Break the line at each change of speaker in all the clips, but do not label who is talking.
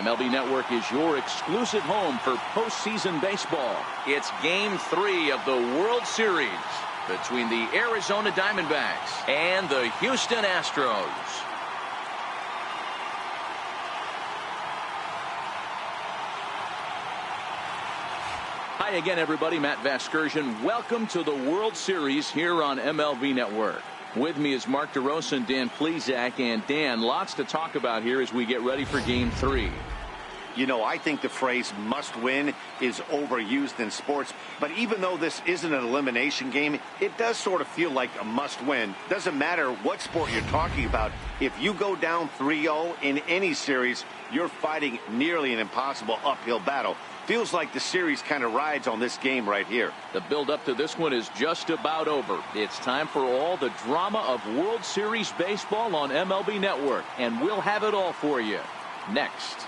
MLB Network is your exclusive home for postseason baseball. It's Game 3 of the World Series between the Arizona Diamondbacks and the Houston Astros. Hi again, everybody. Matt Vasgersian. Welcome to the World Series here on MLB Network. With me is Mark DeRosa and Dan Plesac. And Dan, lots to talk about here as we get ready for Game 3.
You know, I think the phrase must win is overused in sports. But even though this isn't an elimination game, it does sort of feel like a must win. Doesn't matter what sport you're talking about. If you go down 3-0 in any series, you're fighting nearly an impossible uphill battle. Feels like the series kind of rides on this game right here.
The build-up to this one is just about over. It's time for all the drama of World Series baseball on MLB Network, and we'll have it all for you next.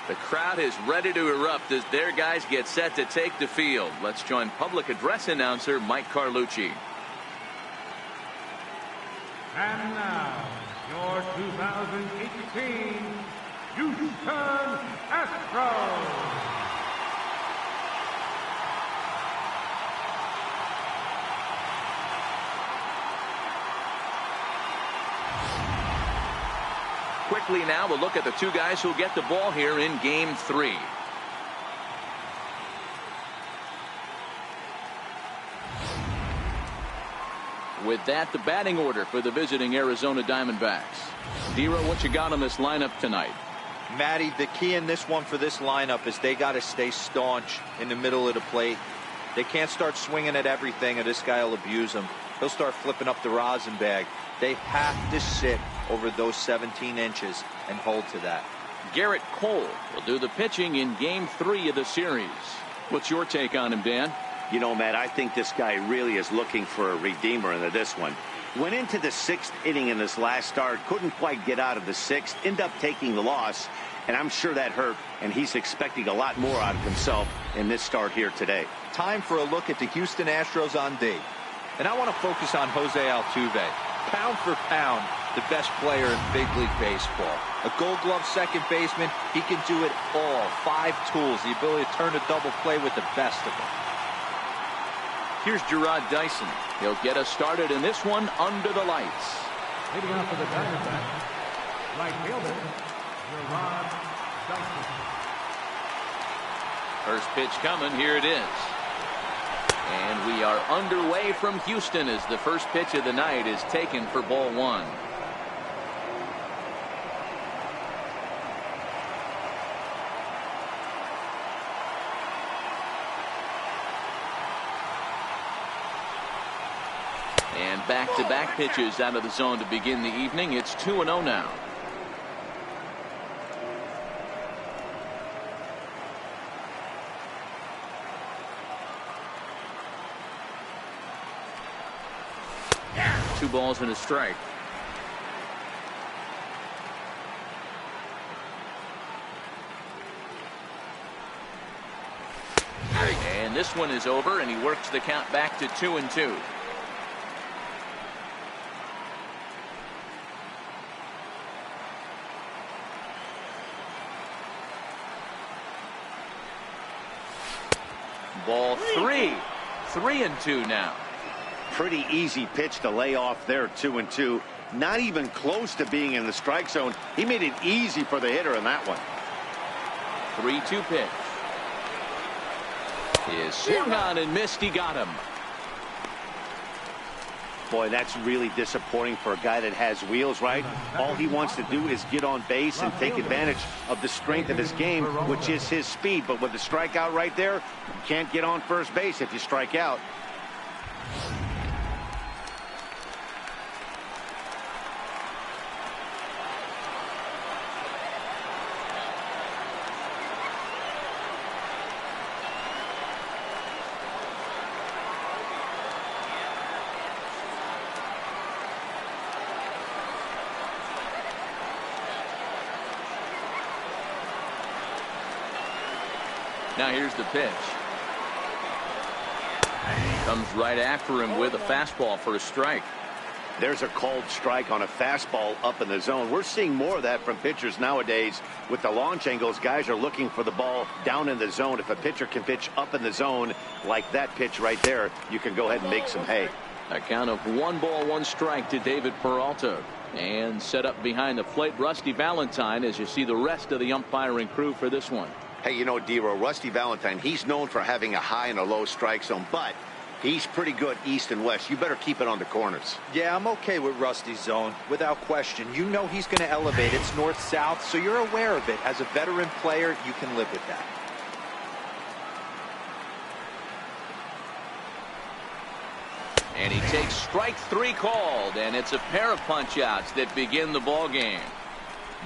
The crowd is ready to erupt as their guys get set to take the field. Let's join public address announcer Mike Carlucci.
And now, your 2018 Houston Astros.
Quickly now, we'll look at the two guys who'll get the ball here in Game 3. With that, the batting order for the visiting Arizona Diamondbacks. Dero, what you got on this lineup tonight?
Matty, the key in this one for this lineup is they got to stay staunch in the middle of the plate. They can't start swinging at everything or this guy will abuse them. He'll start flipping up the rosin bag. They have to sit over those 17 inches and hold to that.
Garrett Cole will do the pitching in Game 3 of the series. What's your take on him, Dan?
You know, Matt, I think this guy really is looking for a redeemer into this one. Went into the 6th inning in this last start, couldn't quite get out of the 6th, ended up taking the loss, and I'm sure that hurt, and he's expecting a lot more out of himself in this start here today.
Time for a look at the Houston Astros on D. And I want to focus on Jose Altuve. Pound for pound, the best player in Big League Baseball. A Gold Glove second baseman, he can do it all. 5 tools, the ability to turn a double play with the best of them.
Here's Gerard Dyson. He'll get us started in this one under the lights.
Leading off for the Diamondbacks, right fielder, Gerard Dyson.
First pitch coming. Here it is. And we are underway from Houston as the first pitch of the night is taken for ball 1. And back-to-back pitches out of the zone to begin the evening. It's 2-0 now. Two balls and a strike. And this one is over, and he works the count back to 2-2. Ball 3. 3-2 now.
Pretty easy pitch to lay off there, 2-2. Not even close to being in the strike zone. He made it easy for the hitter in that one.
3-2 pitch. Is swung on and missed. He got him.
Boy, that's really disappointing for a guy that has wheels, right? All he wants to do is get on base and take advantage of the strength of his game, which is his speed. But with the strikeout right there, you can't get on first base if you strike out.
Now here's the pitch. Comes right after him with a fastball for a strike.
There's a called strike on a fastball up in the zone. We're seeing more of that from pitchers nowadays. With the launch angles, guys are looking for the ball down in the zone. If a pitcher can pitch up in the zone like that pitch right there, you can go ahead and make some hay.
A count of 1 ball, 1 strike to David Peralta. And set up behind the plate, Rusty Valentine, as you see the rest of the umpiring crew for this one.
Hey, you know, Dero, Rusty Valentine, he's known for having a high and a low strike zone, but he's pretty good east and west. You better keep it on the corners.
Yeah, I'm okay with Rusty's zone, without question. You know he's going to elevate. It's north-south, so you're aware of it. As a veteran player, you can live with that.
And he takes strike 3 called, and it's a pair of punch-outs that begin the ball game.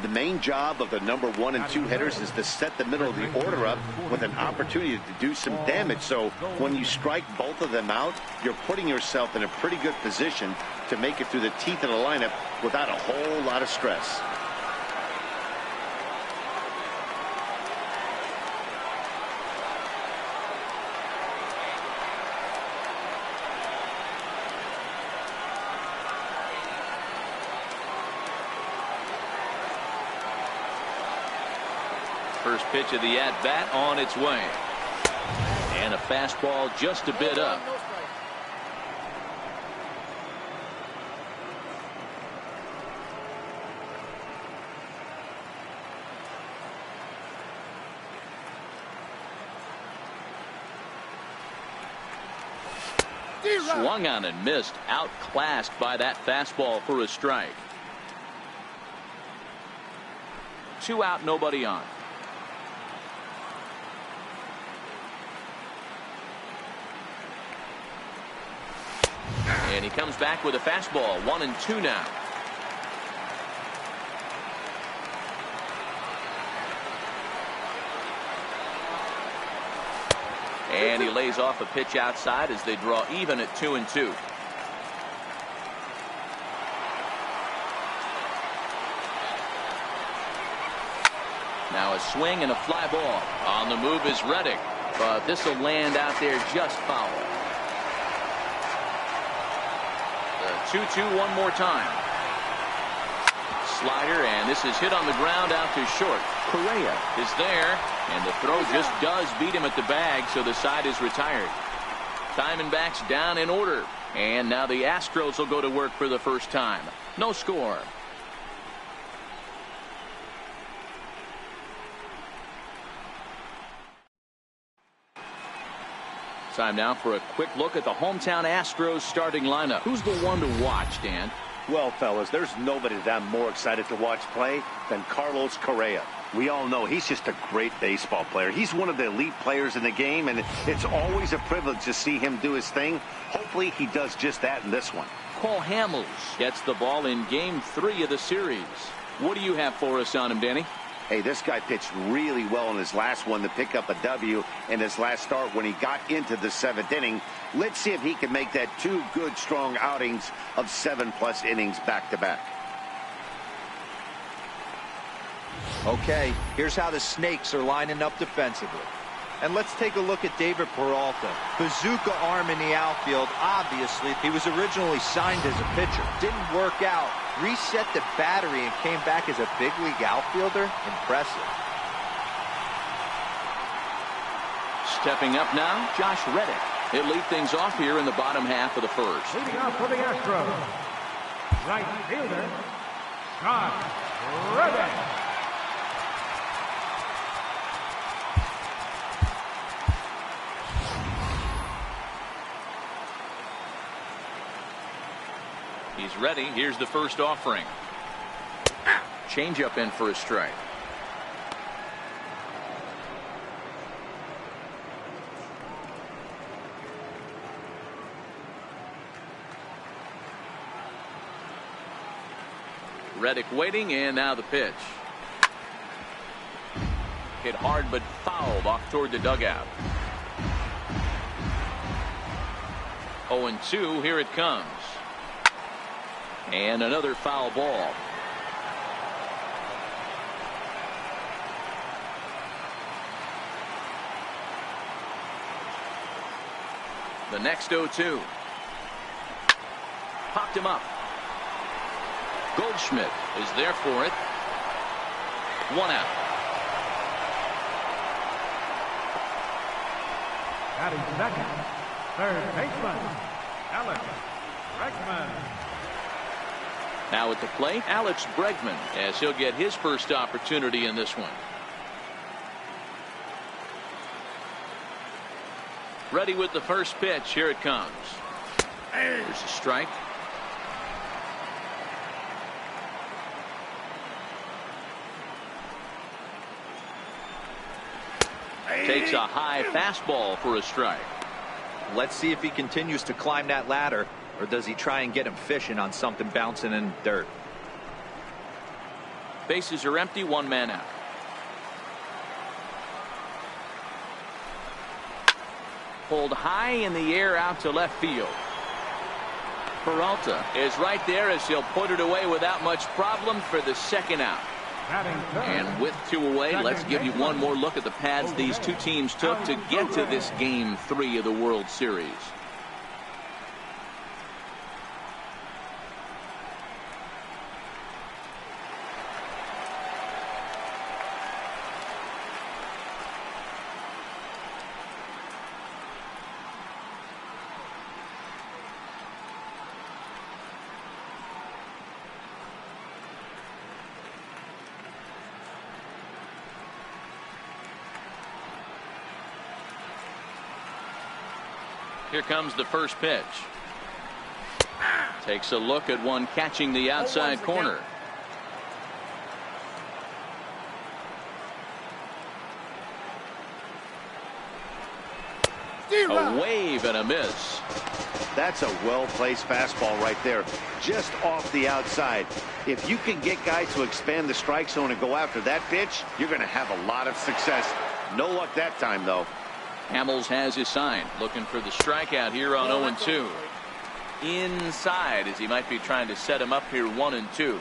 The main job of the number 1 and 2 hitters is to set the middle of the order up with an opportunity to do some damage. So when you strike both of them out, you're putting yourself in a pretty good position to make it through the teeth of the lineup without a whole lot of stress.
First pitch of the at-bat on its way. And a fastball just a bit up. Swung on and missed. Outclassed by that fastball for a strike. 2 out, nobody on. And he comes back with a fastball. 1-2 now. And he lays off a pitch outside as they draw even at 2-2. Now a swing and a fly ball. On the move is Reddick, but this will land out there just foul. 2-2 one more time. Slider, and this is hit on the ground out to short. Correa is there, and the throw just does beat him at the bag, so the side is retired. Diamondbacks down in order, and now the Astros will go to work for the first time. No score. Time now for a quick look at the hometown Astros starting lineup. Who's the one to watch, Dan?
Well, fellas, there's nobody that I'm more excited to watch play than Carlos Correa. We all know he's just a great baseball player. He's one of the elite players in the game, and it's always a privilege to see him do his thing. Hopefully he does just that in this one.
Cole Hamels gets the ball in Game 3 of the series. What do you have for us on him, Danny?
Hey, this guy pitched really well in his last one to pick up a W in his last start when he got into the 7th inning. Let's see if he can make that 2 good, strong outings of 7+ innings back-to-back.
Okay, here's how the Snakes are lining up defensively. And let's take a look at David Peralta. Bazooka arm in the outfield. Obviously, he was originally signed as a pitcher. Didn't work out. Reset the battery and came back as a big league outfielder. Impressive.
Stepping up now, Josh Reddick. He'll lead things off here in the bottom half of the first.
Leading off for the Astros, right fielder, Josh Reddick.
He's ready. Here's the first offering. Changeup in for a strike. Reddick waiting, and now the pitch. Hit hard but fouled off toward the dugout. 0-2, here it comes. And another foul ball. The next 0-2. Popped him up. Goldschmidt is there for it. 1 out.
Batting second, third baseman, Alex Bregman.
Now at the plate, Alex Bregman, as he'll get his first opportunity in this one. Ready with the first pitch. Here it comes. There's a strike. Takes a high fastball for a strike.
Let's see if he continues to climb that ladder, or does he try and get him fishing on something bouncing in dirt.
Bases are empty, 1 man out. Pulled high in the air out to left field. Peralta is right there as he'll put it away without much problem for the second out. And with 2 away, let's give you one more look at the paths these two teams took to get to this Game 3 of the World Series. Here comes the first pitch. Takes a look at one catching the outside corner. A wave and a miss.
That's a well-placed fastball right there, just off the outside. If you can get guys to expand the strike zone and go after that pitch, you're going to have a lot of success. No luck that time, though.
Hamels has his sign, looking for the strikeout here on 0-2. Inside, as he might be trying to set him up here 1-2.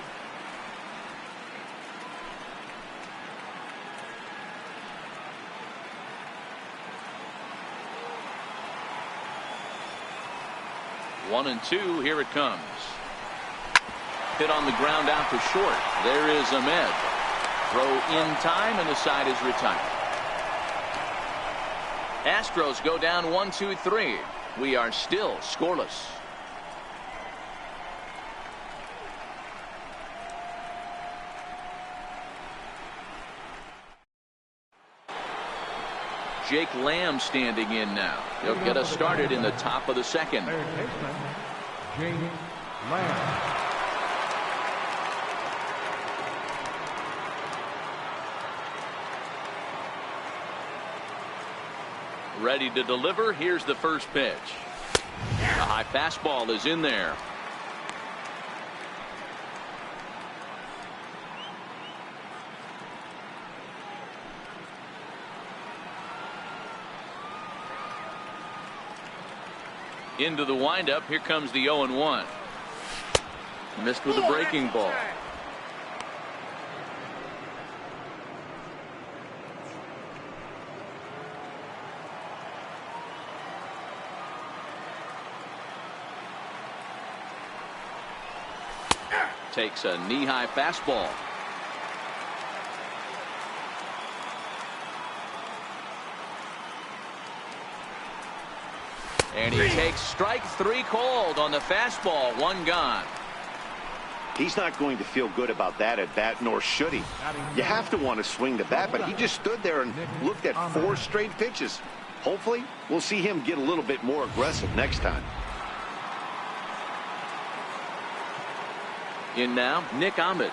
One and two, here it comes. Hit on the ground out to short. There is Ahmed. Throw in time, and the side is retired. Astros go down 1-2-3. We are still scoreless. Jake Lamb standing in now. He'll get us started in the top of the second.
Third baseman, Jake Lamb.
Ready to deliver. Here's the first pitch. A high fastball is in there. Into the windup. Here comes the 0-1. Missed with a breaking ball. Takes a knee-high fastball. And he takes strike three called on the fastball. One gone.
He's not going to feel good about that at bat, nor should he. You have to want to swing the bat, but he just stood there and looked at 4 straight pitches. Hopefully, we'll see him get a little bit more aggressive next time.
In now, Nick Ahmed.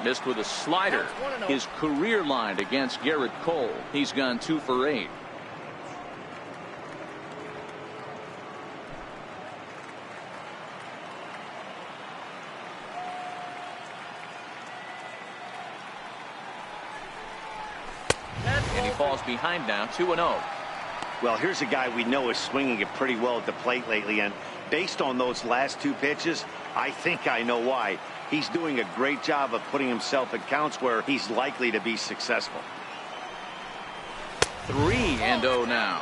Missed with a slider. His career line against Garrett Cole. He's gone 2 for 8. And he falls behind now, 2-0.
Well, here's a guy we know is swinging it pretty well at the plate lately, and based on those last 2 pitches, I think I know why. He's doing a great job of putting himself at counts where he's likely to be successful.
3-0 now.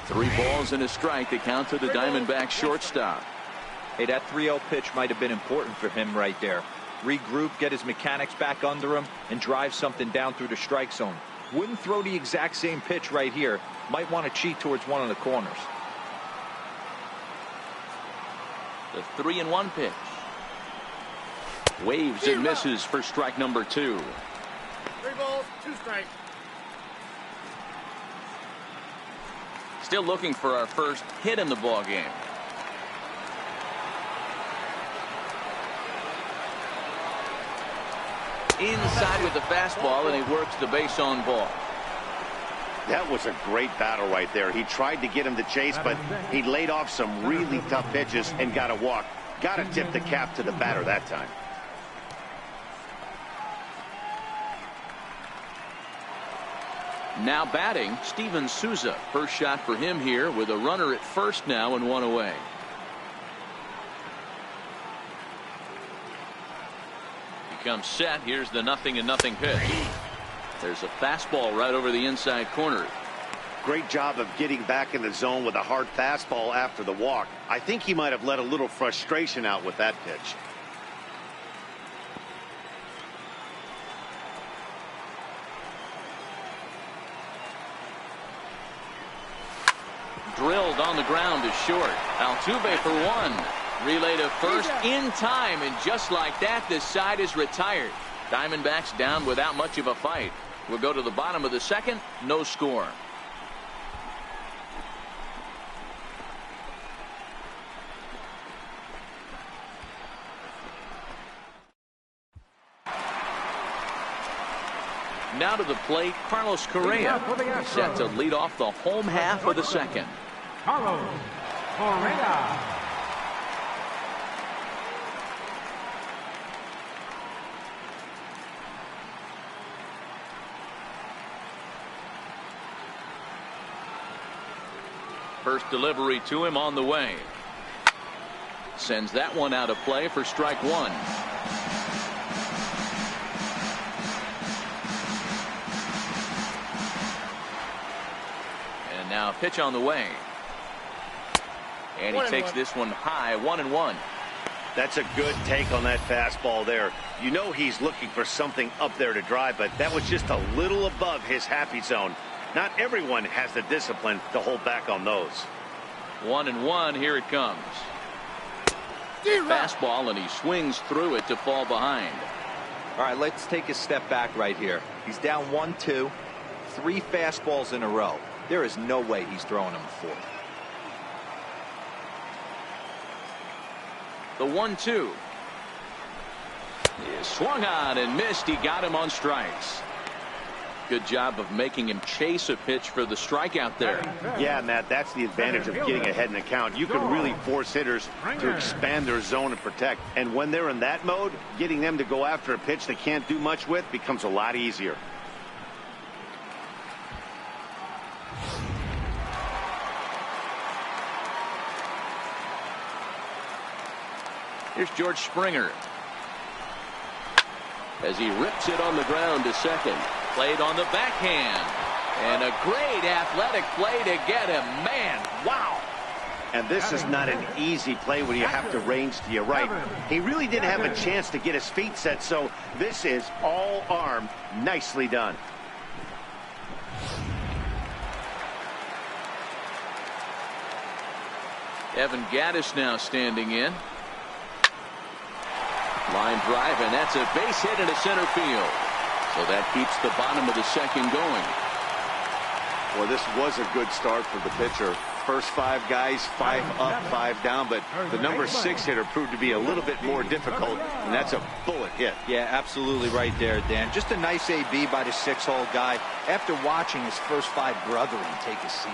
3 balls and a strike to count to the Diamondbacks shortstop.
Hey, that 3-0 pitch might have been important for him right there. Regroup, get his mechanics back under him, and drive something down through the strike zone. Wouldn't throw the exact same pitch right here. Might want to cheat towards one of the corners.
The 3-1 pitch. Waves and misses for strike number 2.
3 balls, 2 strikes.
Still looking for our first hit in the ball game. Inside with the fastball, and he works the base on ball.
That was a great battle right there. He tried to get him to chase, but he laid off some really tough pitches and got a walk. Got to tip the cap to the batter that time.
Now batting, Steven Souza. First shot for him here with a runner at first now and 1 away. He comes set. Here's the 0-0 pitch. There's a fastball right over the inside corner.
Great job of getting back in the zone with a hard fastball after the walk. I think he might have let a little frustration out with that pitch.
Drilled on the ground is short. Altuve for 1. Relay to first in time, and just like that, this side is retired. Diamondbacks down without much of a fight. We'll go to the bottom of the second. No score. Now to the plate, Carlos Correa, set to lead off the home half of the second.
Carlos Correa.
First delivery to him on the way. Sends that one out of play for strike 1. And now a pitch on the way. And he takes this one high, 1-1.
That's a good take on that fastball there. You know he's looking for something up there to drive, but that was just a little above his happy zone. Not everyone has the discipline to hold back on those.
1-1. Here it comes. Fastball, and he swings through it to fall behind.
All right, let's take a step back right here. He's down 1-2. 3 fastballs in a row. There is no way he's throwing him a 4th.
The 1-2 is swung on and missed. He got him on strikes. Good job of making him chase a pitch for the strikeout there.
Yeah, Matt, that's the advantage of getting ahead in the count. You can really force hitters to expand their zone and protect. And when they're in that mode, getting them to go after a pitch they can't do much with becomes a lot easier.
Here's George Springer as he rips it on the ground to second. Played on the backhand, and a great athletic play to get him. Man, wow.
And this is not an easy play when you have to range to your right. He really didn't have a chance to get his feet set, so this is all arm. Nicely done.
Evan Gattis now standing in. Line drive, and that's a base hit into center field. So that keeps the bottom of the second going.
Well, this was a good start for the pitcher. First 5 guys, 5 up, 5 down, but the number 6 hitter proved to be a little bit more difficult, and that's a bullet hit.
Yeah, absolutely right there, Dan. Just a nice AB by the 6-hole guy after watching his first 5 brethren take a seat.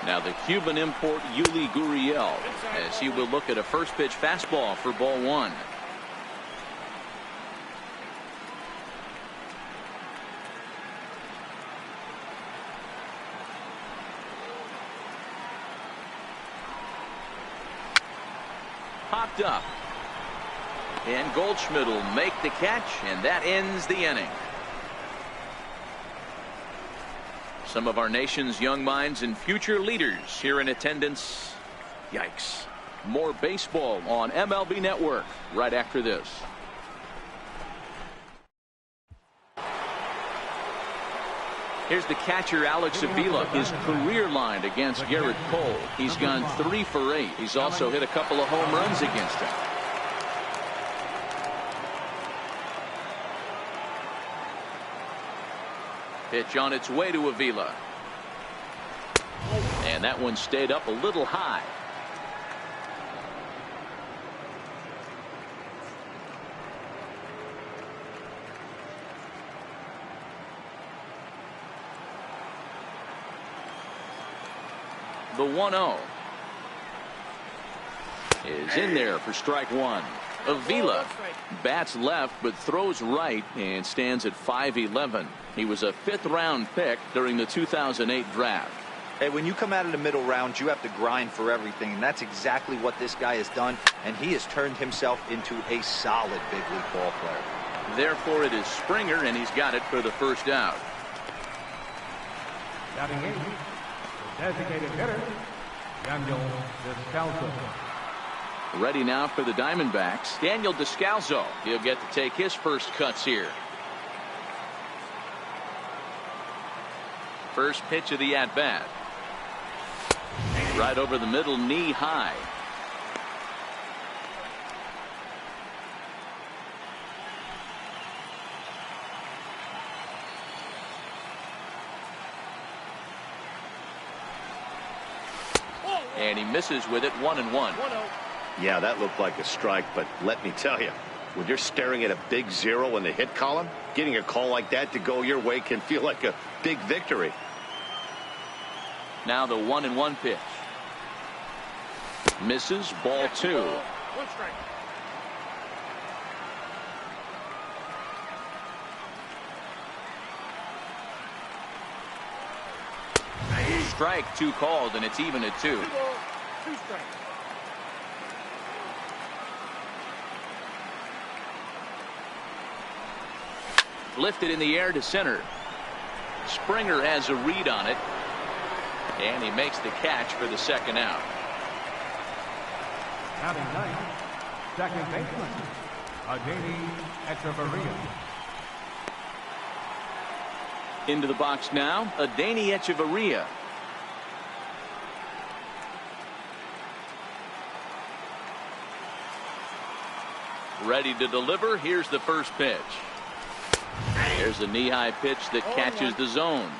Now the Cuban import Yuli Gurriel, as he will look at a first pitch fastball for ball 1. Popped up, and Goldschmidt will make the catch, and that ends the inning. Some of our nation's young minds and future leaders here in attendance. Yikes. More baseball on MLB Network right after this. Here's the catcher, Alex Avila, his career line against Garrett Cole. He's gone 3 for 8. He's also hit a couple of home runs against him. Pitch on its way to Avila. And that one stayed up a little high. The 1-0 is in there for strike one. Avila bats left but throws right and stands at 5'11". He was a 5th round pick during the 2008 draft.
Hey, when you come out of the middle rounds, you have to grind for everything, and that's exactly what this guy has done, and he has turned himself into a solid big league ball player.
Therefore, it is Springer, and he's got it for the first out.
Batting 8, the designated hitter, Daniel Descalso.
Ready now for the Diamondbacks, Daniel Descalso. He'll get to take his first cuts here. First pitch of the at-bat. Right over the middle, knee high. And he misses with it, 1-1.
Yeah, that looked like a strike, but let me tell you, when you're staring at a big 0 in the hit column, getting a call like that to go your way can feel like a big victory.
Now the 1-1 pitch. Misses, ball 2.
One strike.
Strike 2 called, and it's even at 2.
2 strikes.
Lifted in the air to center. Springer has a read on it, and he makes the catch for the second out.
Batting 9, second baseman, Adeni Echeverria.
Into the box now, Adeni Echeverria. Ready to deliver. Here's the first pitch. There's a knee-high pitch that catches the zone.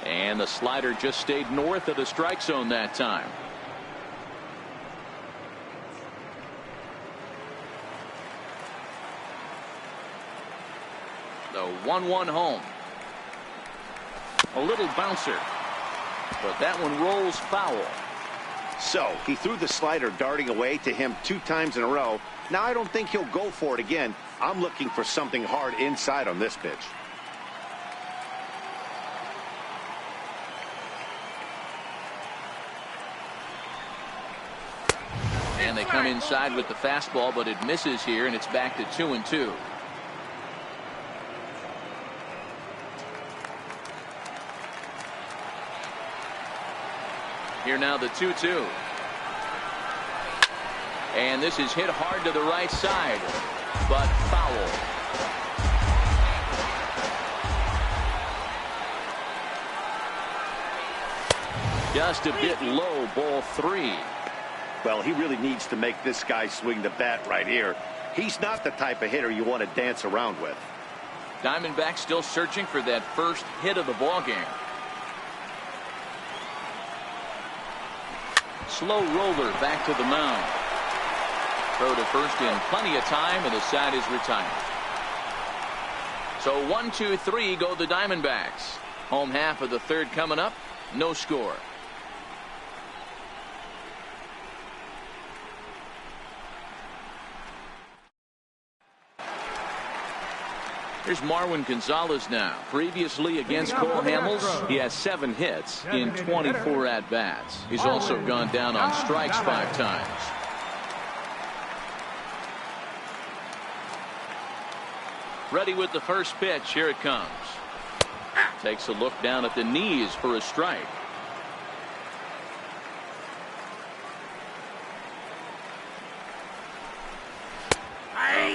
And the slider just stayed north of the strike zone that time. The 1-1 home. A little bouncer, but that one rolls foul.
So he threw the slider darting away to him 2 times in a row. Now I don't think he'll go for it again. I'm looking for something hard inside on this pitch.
And they come inside with the fastball, but it misses here, and it's back to 2-2. Here now the 2-2. And this is hit hard to the right side, but foul. Just a bit low, ball 3.
Well, he really needs to make this guy swing the bat right here. He's not the type of hitter you want to dance around with.
Diamondbacks still searching for that first hit of the ball game. Slow roller back to the mound. Throw to first in plenty of time, and the side is retired. So 1-2-3 go the Diamondbacks. Home half of the third coming up. No score. Here's Marwin Gonzalez now. Previously against Cole Hamels, he has 7 hits in 24 at-bats. He's also gone down on strikes 5 times. Ready with the first pitch. Here it comes. Takes a look down at the knees for a strike.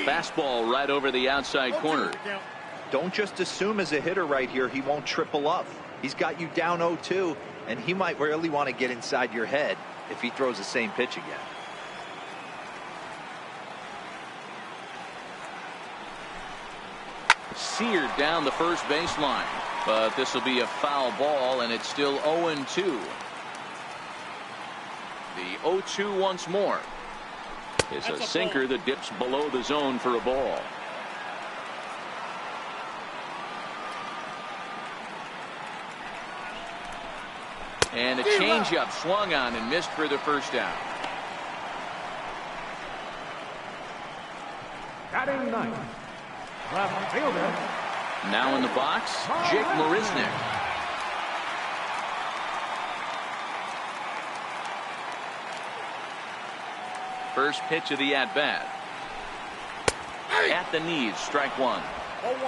Fastball right over the outside corner.
Don't just assume as a hitter right here he won't triple up. He's got you down 0-2, and he might really want to get inside your head if he throws the same pitch again.
Seared down the first baseline, but this will be a foul ball, and it's still 0-2. The 0-2 once more. Is a sinker that dips below the zone for a ball. And a changeup swung on and missed for the first out.
Batting ninth, left fielder.
Now in the box, Jake Marisnick. First pitch of the at-bat. At the knees, strike 1.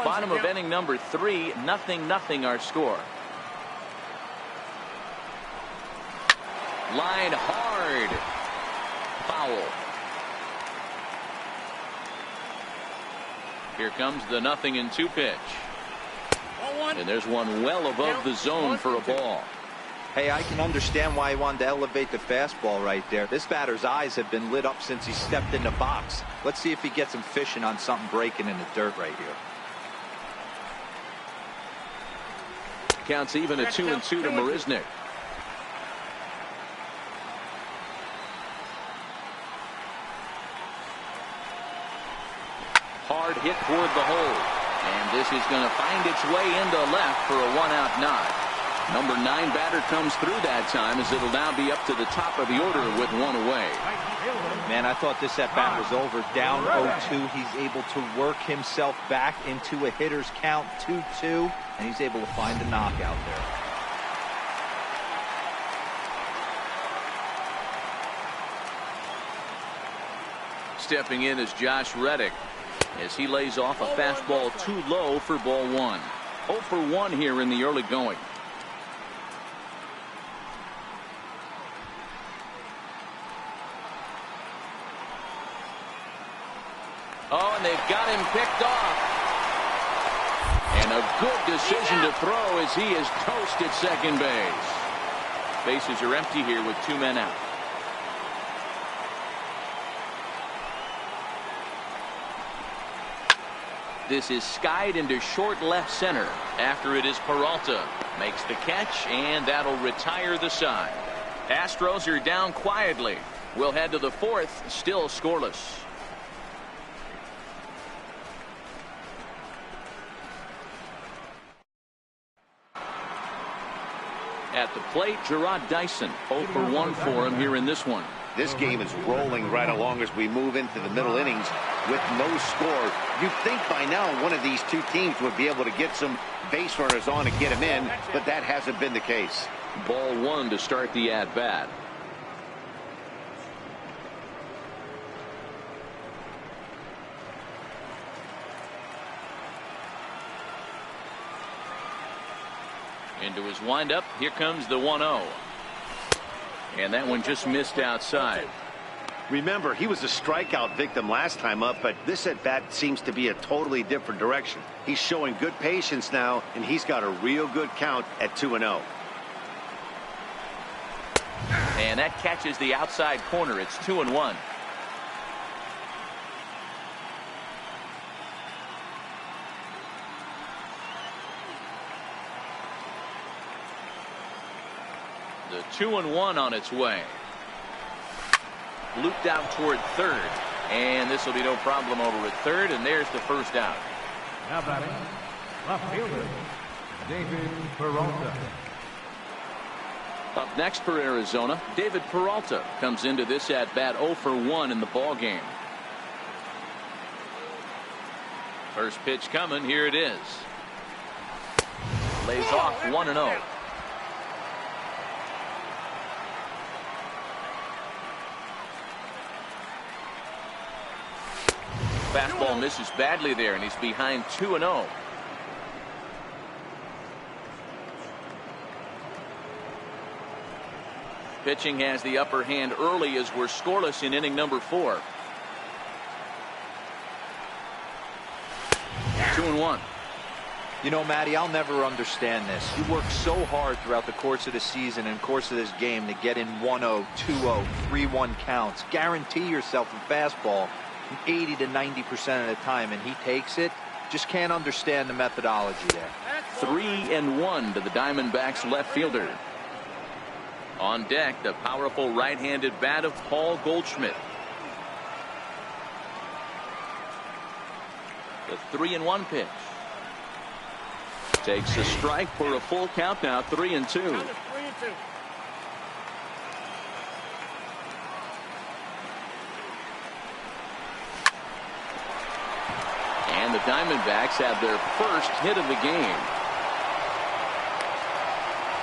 Bottom of inning number 3, 0-0 our score. Line hard. Foul. Here comes the 0-2 pitch. And there's one well above the zone for a ball.
Hey, I can understand why he wanted to elevate the fastball right there. This batter's eyes have been lit up since he stepped in the box. Let's see if he gets him fishing on something breaking in the dirt right here.
Counts even at 2-2 to Marisnick. Hard hit toward the hole. And this is going to find its way into left for a 1-out nod. Number 9 batter comes through that time as it'll now be up to the top of the order with 1 away.
Man, I thought this at-bat was over. Down 0-2. He's able to work himself back into a hitter's count 2-2, and he's able to find a knockout there.
Stepping in is Josh Reddick as he lays off a fastball too low for ball 1. 0 for 1 here in the early going. Oh, and they've got him picked off. And a good decision to throw as he is toasted second base. Bases are empty here with 2 men out. This is skied into short left center. After it is Peralta. Makes the catch, and that'll retire the side. Astros are down quietly. We'll head to the 4th, still scoreless. At the plate, Gerard Dyson. 0 for 1 for him here in this one.
This game is rolling right along as we move into the middle innings with no score. You'd think by now one of these two teams would be able to get some base runners on and get them in, but that hasn't been the case.
Ball 1 to start the at-bat. Into his windup. Here comes the 1-0. And that one just missed outside.
Remember, he was a strikeout victim last time up, but this at-bat seems to be a totally different direction. He's showing good patience now, and he's got a real good count at 2-0.
And that catches the outside corner. It's 2-1. The 2-1 on its way. Looped out toward third. And this will be no problem over at third. And there's the first out.
Now batting, left fielder, David Peralta.
Up next for Arizona, David Peralta comes into this at bat 0 for 1 in the ball game. First pitch coming. Here it is. Lays off 1-0. Fastball misses badly there, and he's behind 2-0. Pitching has the upper hand early as we're scoreless in inning number 4. 2-1.
You know, Matty, I'll never understand this. You work so hard throughout the course of the season and course of this game to get in 1-0, 2-0, 3-1 counts. Guarantee yourself a fastball 80 to 90% of the time, and he takes it. Just can't understand the methodology there.
3-1 to the Diamondbacks left fielder. On deck, the powerful right-handed bat of Paul Goldschmidt. The 3-1 pitch. Takes a strike for a full count now, 3-2. And the Diamondbacks have their first hit of the game.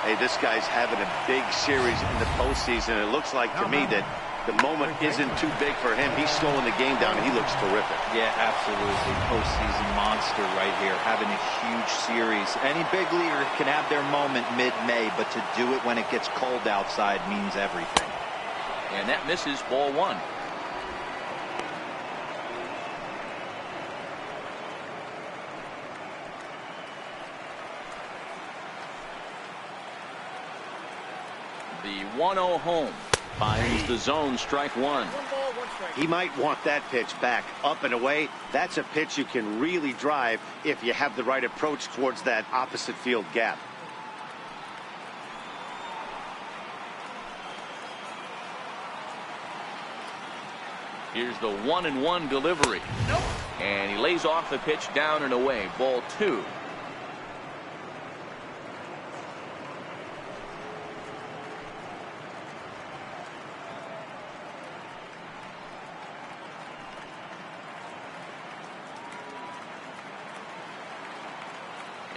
Hey, this guy's having a big series in the postseason. It looks like to me that the moment isn't too big for him. He's slowing the game down, and he looks terrific.
Yeah, absolutely. Postseason monster right here, having a huge series. Any big leaguer can have their moment mid-May, but to do it when it gets cold outside means everything.
And that misses, ball 1. The 1-0 home finds the zone, strike 1.
He might want that pitch back up and away. That's a pitch you can really drive if you have the right approach towards that opposite field gap.
Here's the 1-1 delivery. And he lays off the pitch down and away, ball 2.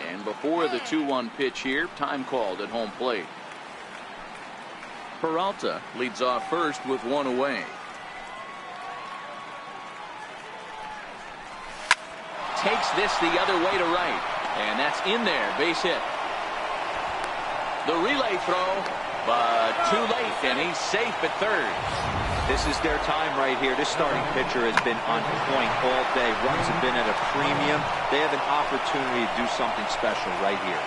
And before the 2-1 pitch here, time called at home plate. Peralta leads off first with 1 away. Takes this the other way to right. And that's in there, base hit. The relay throw, but too late, and he's safe at third.
This is their time right here. This starting pitcher has been on point all day. Runs have been at a premium. They have an opportunity to do something special right here.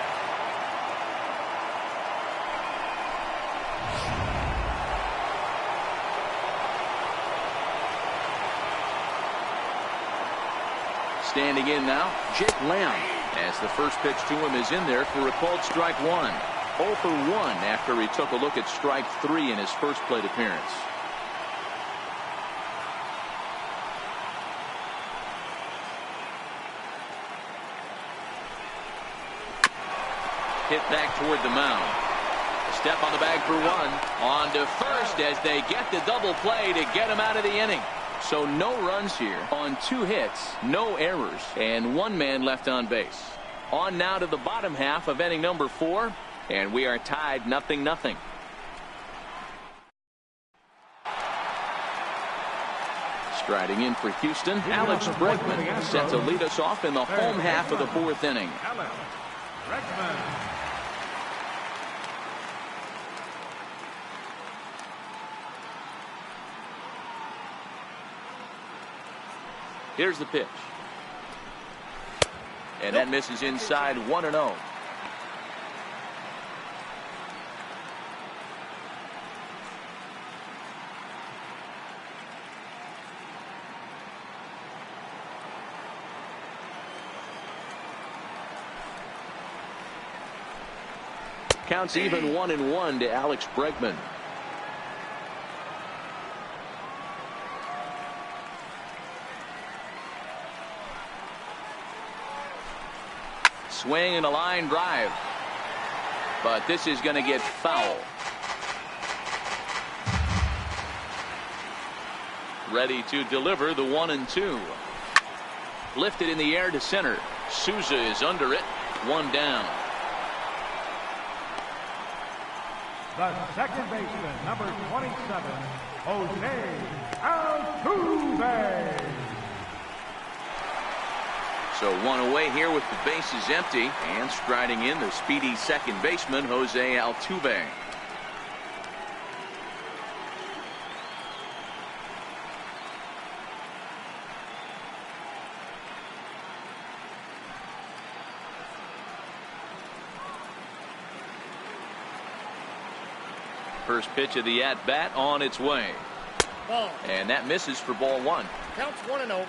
Standing in now, Jake Lamb, as the first pitch to him is in there for a called strike 1. 0 for 1 after he took a look at strike 3 in his first plate appearance. Hit back toward the mound. A step on the bag for 1. On to first as they get the double play to get him out of the inning. So no runs here on 2 hits, no errors, and 1 man left on base. On now to the bottom half of inning number 4, and we are tied 0-0. Striding in for Houston, Alex Bregman set to lead us off in the home half of the 4th inning. Here's the pitch. And that misses inside, 1-0. Counts even 1-1 to Alex Bregman. Swing and a line drive. But this is going to get foul. Ready to deliver the 1-2. Lifted in the air to center. Souza is under it. One down.
The second baseman, number 27, Jose Altuve.
So one away here with the bases empty, and striding in the speedy second baseman, Jose Altuve. First pitch of the at-bat on its way.
Ball.
And that misses for ball one.
Counts 1-0.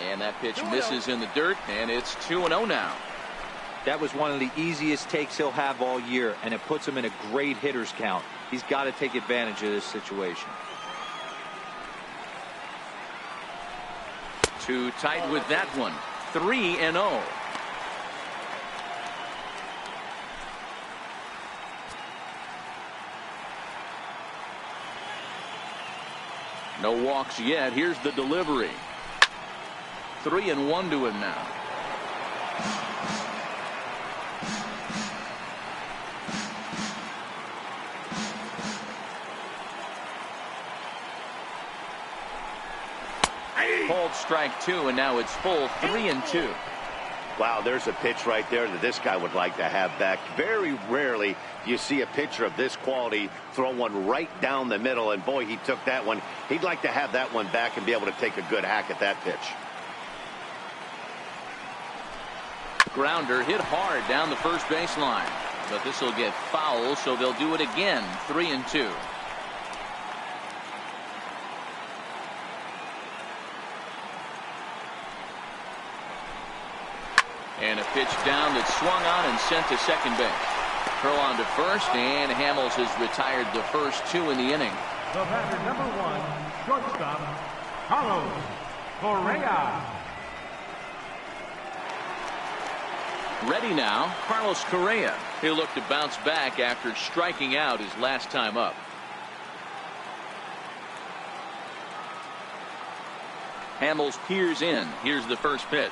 And that pitch misses in the dirt, and it's 2-0 now.
That was one of the easiest takes he'll have all year, and it puts him in a great hitter's count. He's got to take advantage of this situation.
Too tight with that one. 3-0. No walks yet. Here's the delivery. 3-1 to him now. Called strike two, and now it's full 3-2.
Wow, there's a pitch right there that this guy would like to have back. Very rarely do you see a pitcher of this quality throw one right down the middle, and boy, he took that one. He'd like to have that one back and be able to take a good hack at that pitch.
Grounder hit hard down the first baseline, but this will get foul, so they'll do it again. 3-2. And a pitch down that's swung on and sent to second base. Curl on to first, and Hamels has retired the first two in the inning.
The batter, number 1, shortstop, Carlos Correa.
Ready now, Carlos Correa. He'll look to bounce back after striking out his last time up. Hamels peers in. Here's the first pitch.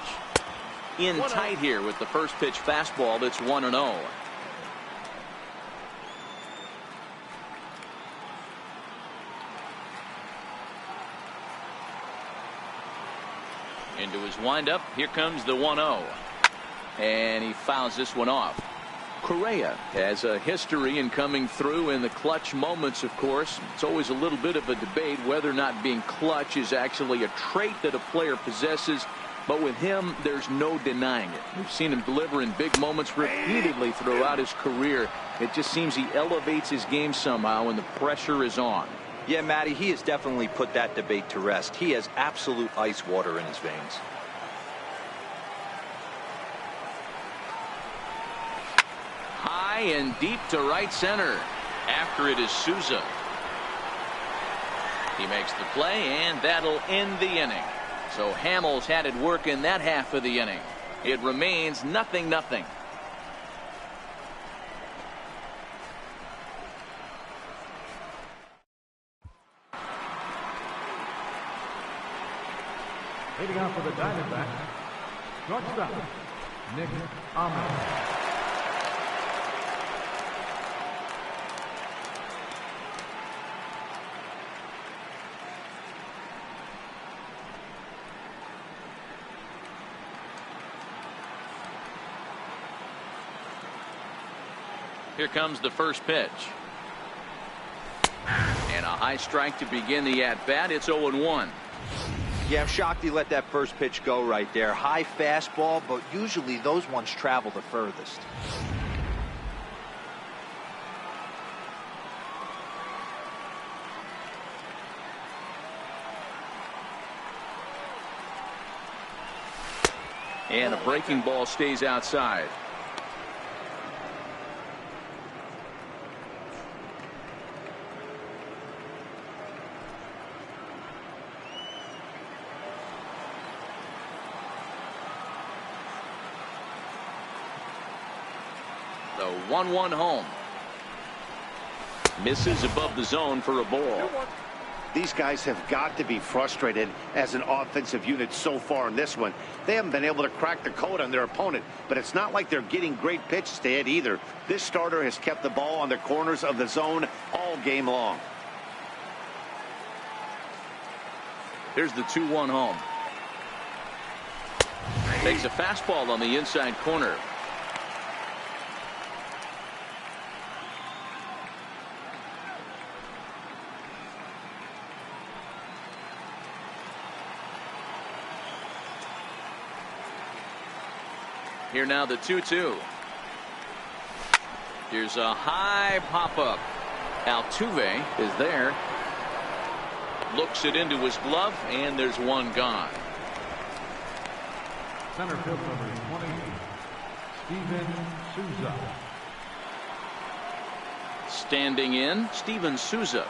In tight here with the first pitch fastball that's 1-0. Into his windup. Here comes the 1-0. And he fouls this one off. Correa has a history in coming through in the clutch moments, of course. It's always a little bit of a debate whether or not being clutch is actually a trait that a player possesses. But with him, there's no denying it. We've seen him deliver in big moments repeatedly throughout his career. It just seems he elevates his game somehow when the pressure is on.
Yeah, Matty, he has definitely put that debate to rest. He has absolute ice water in his veins.
High and deep to right center. After it is Souza. He makes the play, and that'll end the inning. So Hamels had it work in that half of the inning. It remains 0-0.
Leading off for the Diamondbacks, shortstop, Nick Ahmed.
Here comes the first pitch. And a high strike to begin the at-bat. It's 0-1.
Yeah, I'm shocked he let that first pitch go right there. High fastball, but usually those ones travel the furthest.
And a breaking ball stays outside. The 1-1 home. Misses above the zone for a ball.
These guys have got to be frustrated as an offensive unit so far in this one. They haven't been able to crack the code on their opponent, but it's not like they're getting great pitches to hit either. This starter has kept the ball on the corners of the zone all game long.
Here's the 2-1 home. Takes a fastball on the inside corner. Here now the 2-2. Here's a high pop-up. Altuve is there. Looks it into his glove, and there's one gone.
Center field number 20, Steven Souza.
Standing in, Steven Souza.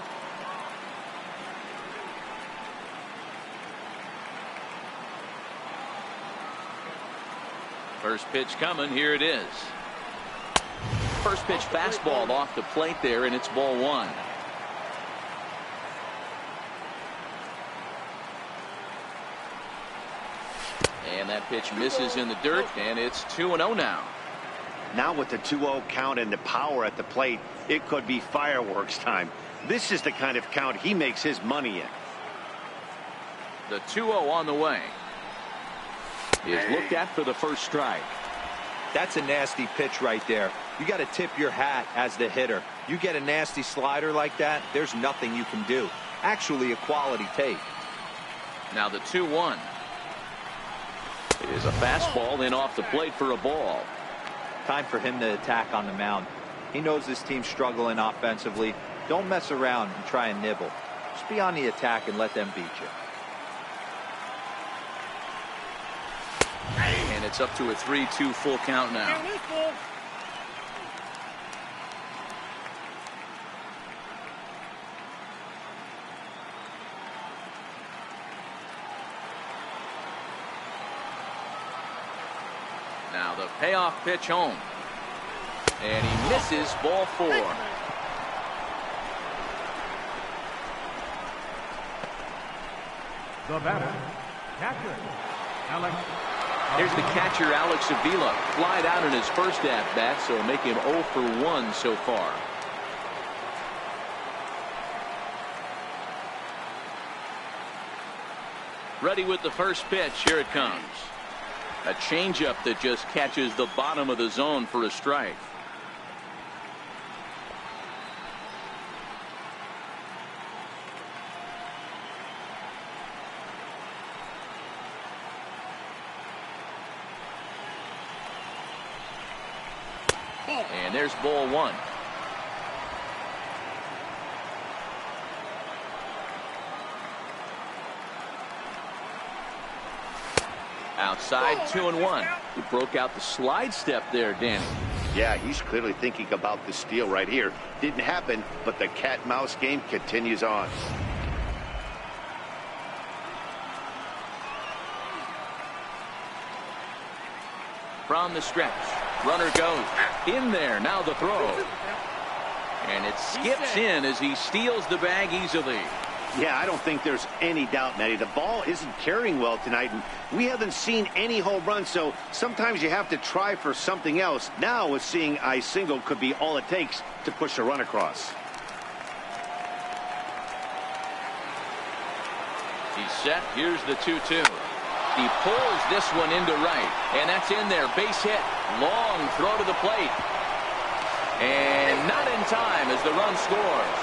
First pitch coming. Here it is. First pitch fastball off the plate there, and it's ball one. And that pitch misses in the dirt, and it's 2-0 now.
Now with the 2-0 count and the power at the plate, it could be fireworks time. This is the kind of count he makes his money in.
The 2-0 on the way. Is looked at for the first strike.
That's a nasty pitch right there. You got to tip your hat as the hitter. You get a nasty slider like that, there's nothing you can do. Actually a quality take.
Now the 2-1. It is a fastball in off the plate for a ball.
Time for him to attack on the mound. He knows this team's struggling offensively. Don't mess around and try and nibble. Just be on the attack and let them beat you.
And it's up to a 3-2 full count now. Now the payoff pitch home. And he misses, ball four.
The batter, catcher, Alex.
Here's the catcher, Alex Avila. Flied out in his first at-bat, so make him 0 for 1 so far. Ready with the first pitch. Here it comes. A changeup that just catches the bottom of the zone for a strike. And there's ball one. Outside, 2-1. He broke out the slide step there, Danny.
Yeah, he's clearly thinking about the steal right here. Didn't happen, but the cat-mouse game continues on.
From the stretch. Runner goes in there. Now the throw. And it skips in as he steals the bag easily.
Yeah, I don't think there's any doubt, Matty. The ball isn't carrying well tonight, and we haven't seen any home runs, so sometimes you have to try for something else. Now, with seeing I single could be all it takes to push a run across.
He's set. Here's the 2-2. He pulls this one into right, and that's in there. Base hit. Long throw to the plate. And not in time as the run scores.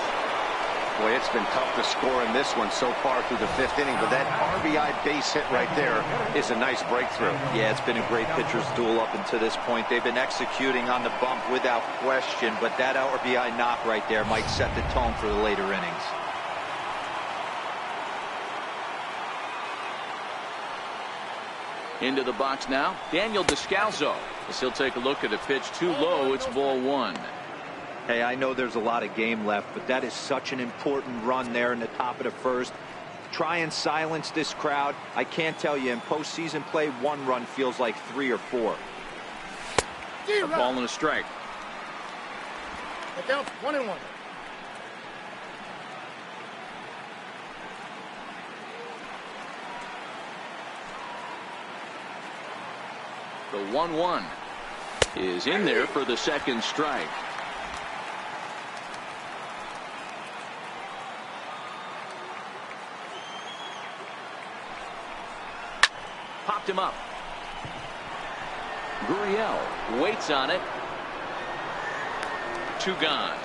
Boy, it's been tough to score in this one so far through the fifth inning, but that RBI base hit right there is a nice breakthrough.
Yeah, it's been a great pitcher's duel up until this point. They've been executing on the bump without question, but that RBI knock right there might set the tone for the later innings.
Into the box now, Daniel Descalso. As he'll take a look at a pitch too low. It's ball one.
Hey, I know there's a lot of game left, but that is such an important run there in the top of the first. Try and silence this crowd. I can't tell you, in postseason play, one run feels like 3 or 4.
A ball and a strike.
Look out, 1-1.
The 1-1 is in there for the second strike. Popped him up. Gurriel waits on it. 2 gone.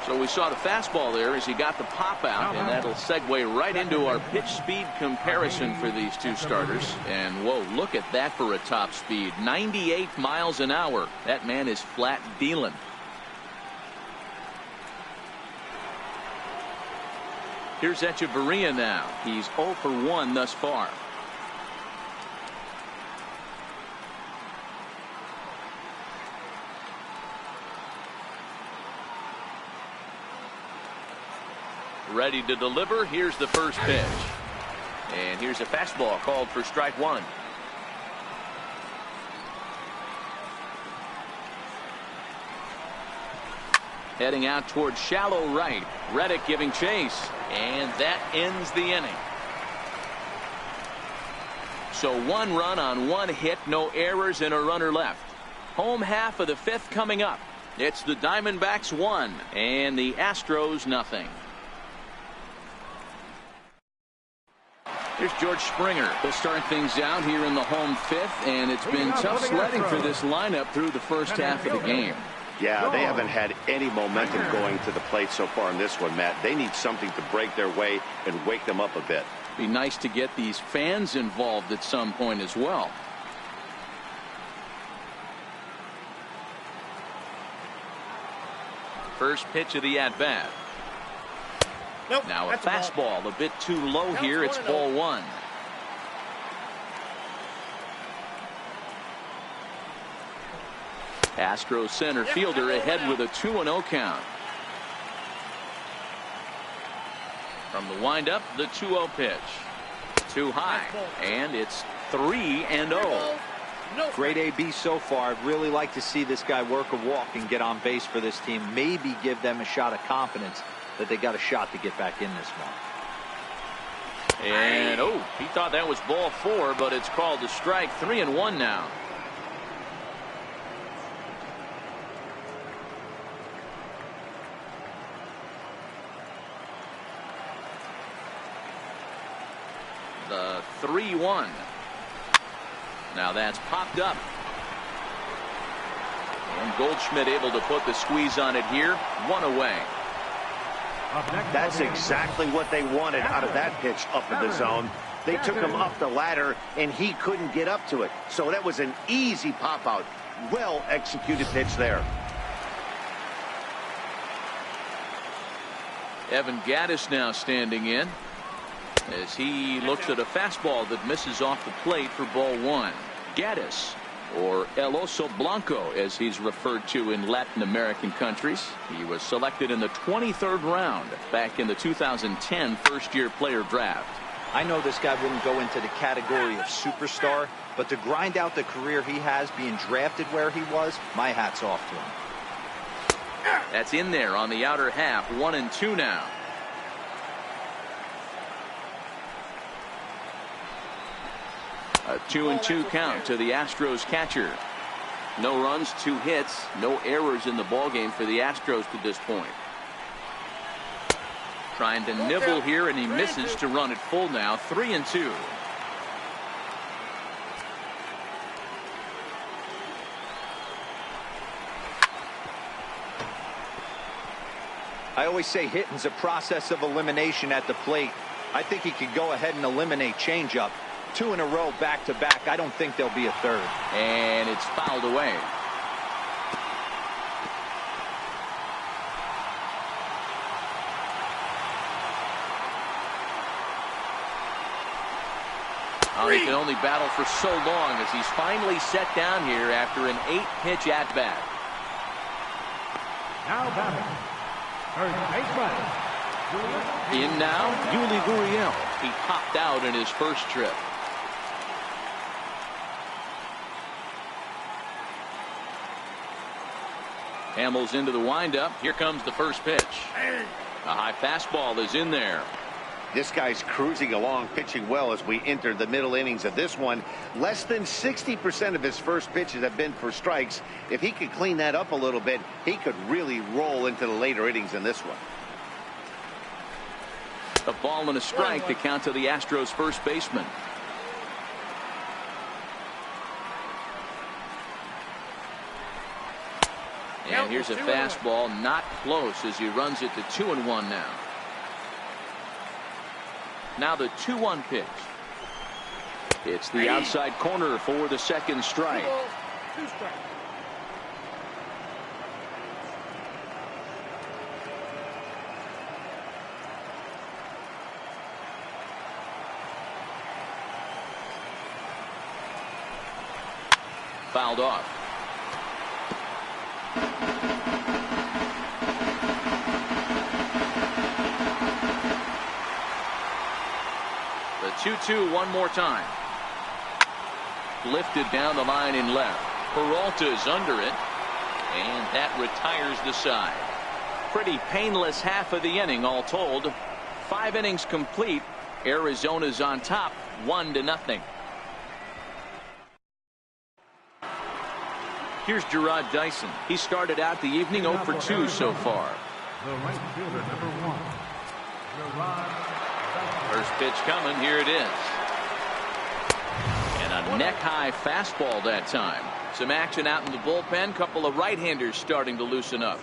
So we saw the fastball there as he got the pop out, and that'll segue right into our pitch speed comparison for these two starters. And whoa, look at that for a top speed. 98 miles an hour. That man is flat dealing. Here's Echeverria now. He's 0 for 1 thus far. Ready to deliver. Here's the first pitch. And here's a fastball called for strike 1. Heading out towards shallow right. Reddick giving chase. And that ends the inning. So 1 run on 1 hit, no errors, and a runner left. Home half of the 5th coming up. It's the Diamondbacks 1 and the Astros nothing. Here's George Springer. He'll start things out here in the home 5th, and it's been tough sledding for this lineup through the first half of the game.
Yeah, they haven't had any momentum going to the plate so far in this one, Matt. They need something to break their way and wake them up a bit.
Be nice to get these fans involved at some point as well. First pitch of the at-bat.
Nope,
now a fastball, a bit too low here. It's ball 1. Astros center fielder ahead with a 2-0 count. From the windup, the 2-0 pitch. Too high, and it's 3-0.
Great AB so far. I'd really like to see this guy work a walk and get on base for this team. Maybe give them a shot of confidence that they got a shot to get back in this one.
And he thought that was ball 4, but it's called a strike. 3-1 now. The 3-1. Now that's popped up. And Goldschmidt able to put the squeeze on it here. 1 away.
That's exactly what they wanted out of that pitch up in the zone. They took him up the ladder, and he couldn't get up to it. So that was an easy pop-out. Well-executed pitch there.
Evan Gattis now standing in as he looks at a fastball that misses off the plate for ball 1. Gattis, or El Oso Blanco as he's referred to in Latin American countries. He was selected in the 23rd round back in the 2010 first-year player draft.
I know this guy wouldn't go into the category of superstar, but to grind out the career he has being drafted where he was, my hat's off to him.
That's in there on the outer half. 1-2 now. A 2-2 count to the Astros catcher. No runs, 2 hits, no errors in the ballgame for the Astros to this point. Trying to nibble here, and he misses to run it full now. 3-2.
I always say hitting's a process of elimination at the plate. I think he could go ahead and eliminate changeup. 2 in a row back-to-back. I don't think there'll be a third.
And it's fouled away. He can only battle for so long as he's finally set down here after an 8-pitch at-bat.
Now batting, third baseman.
In now, Yuli Gurriel. He popped out in his first trip. Hamels into the windup. Here comes the first pitch. A high fastball is in there.
This guy's cruising along, pitching well as we enter the middle innings of this one. Less than 60% of his first pitches have been for strikes. If he could clean that up a little bit, he could really roll into the later innings in this one.
A ball and a strike to count to the Astros first baseman. And here's a fastball, not close, as he runs it to 2-1 now. Now the 2-1 pitch. It's the outside corner for the second strike.
2 strikes.
Fouled off. The 2-2 one more time. Lifted down the line in left. Peralta's under it. And that retires the side. Pretty painless half of the inning all told. 5 innings complete. Arizona's on top 1-0. Here's Gerard Dyson. He started out the evening 0 for 2 so far.
The right fielder, number 1, Gerard Dyson.
First pitch coming. Here it is. And a neck-high fastball that time. Some action out in the bullpen. Couple of right-handers starting to loosen up.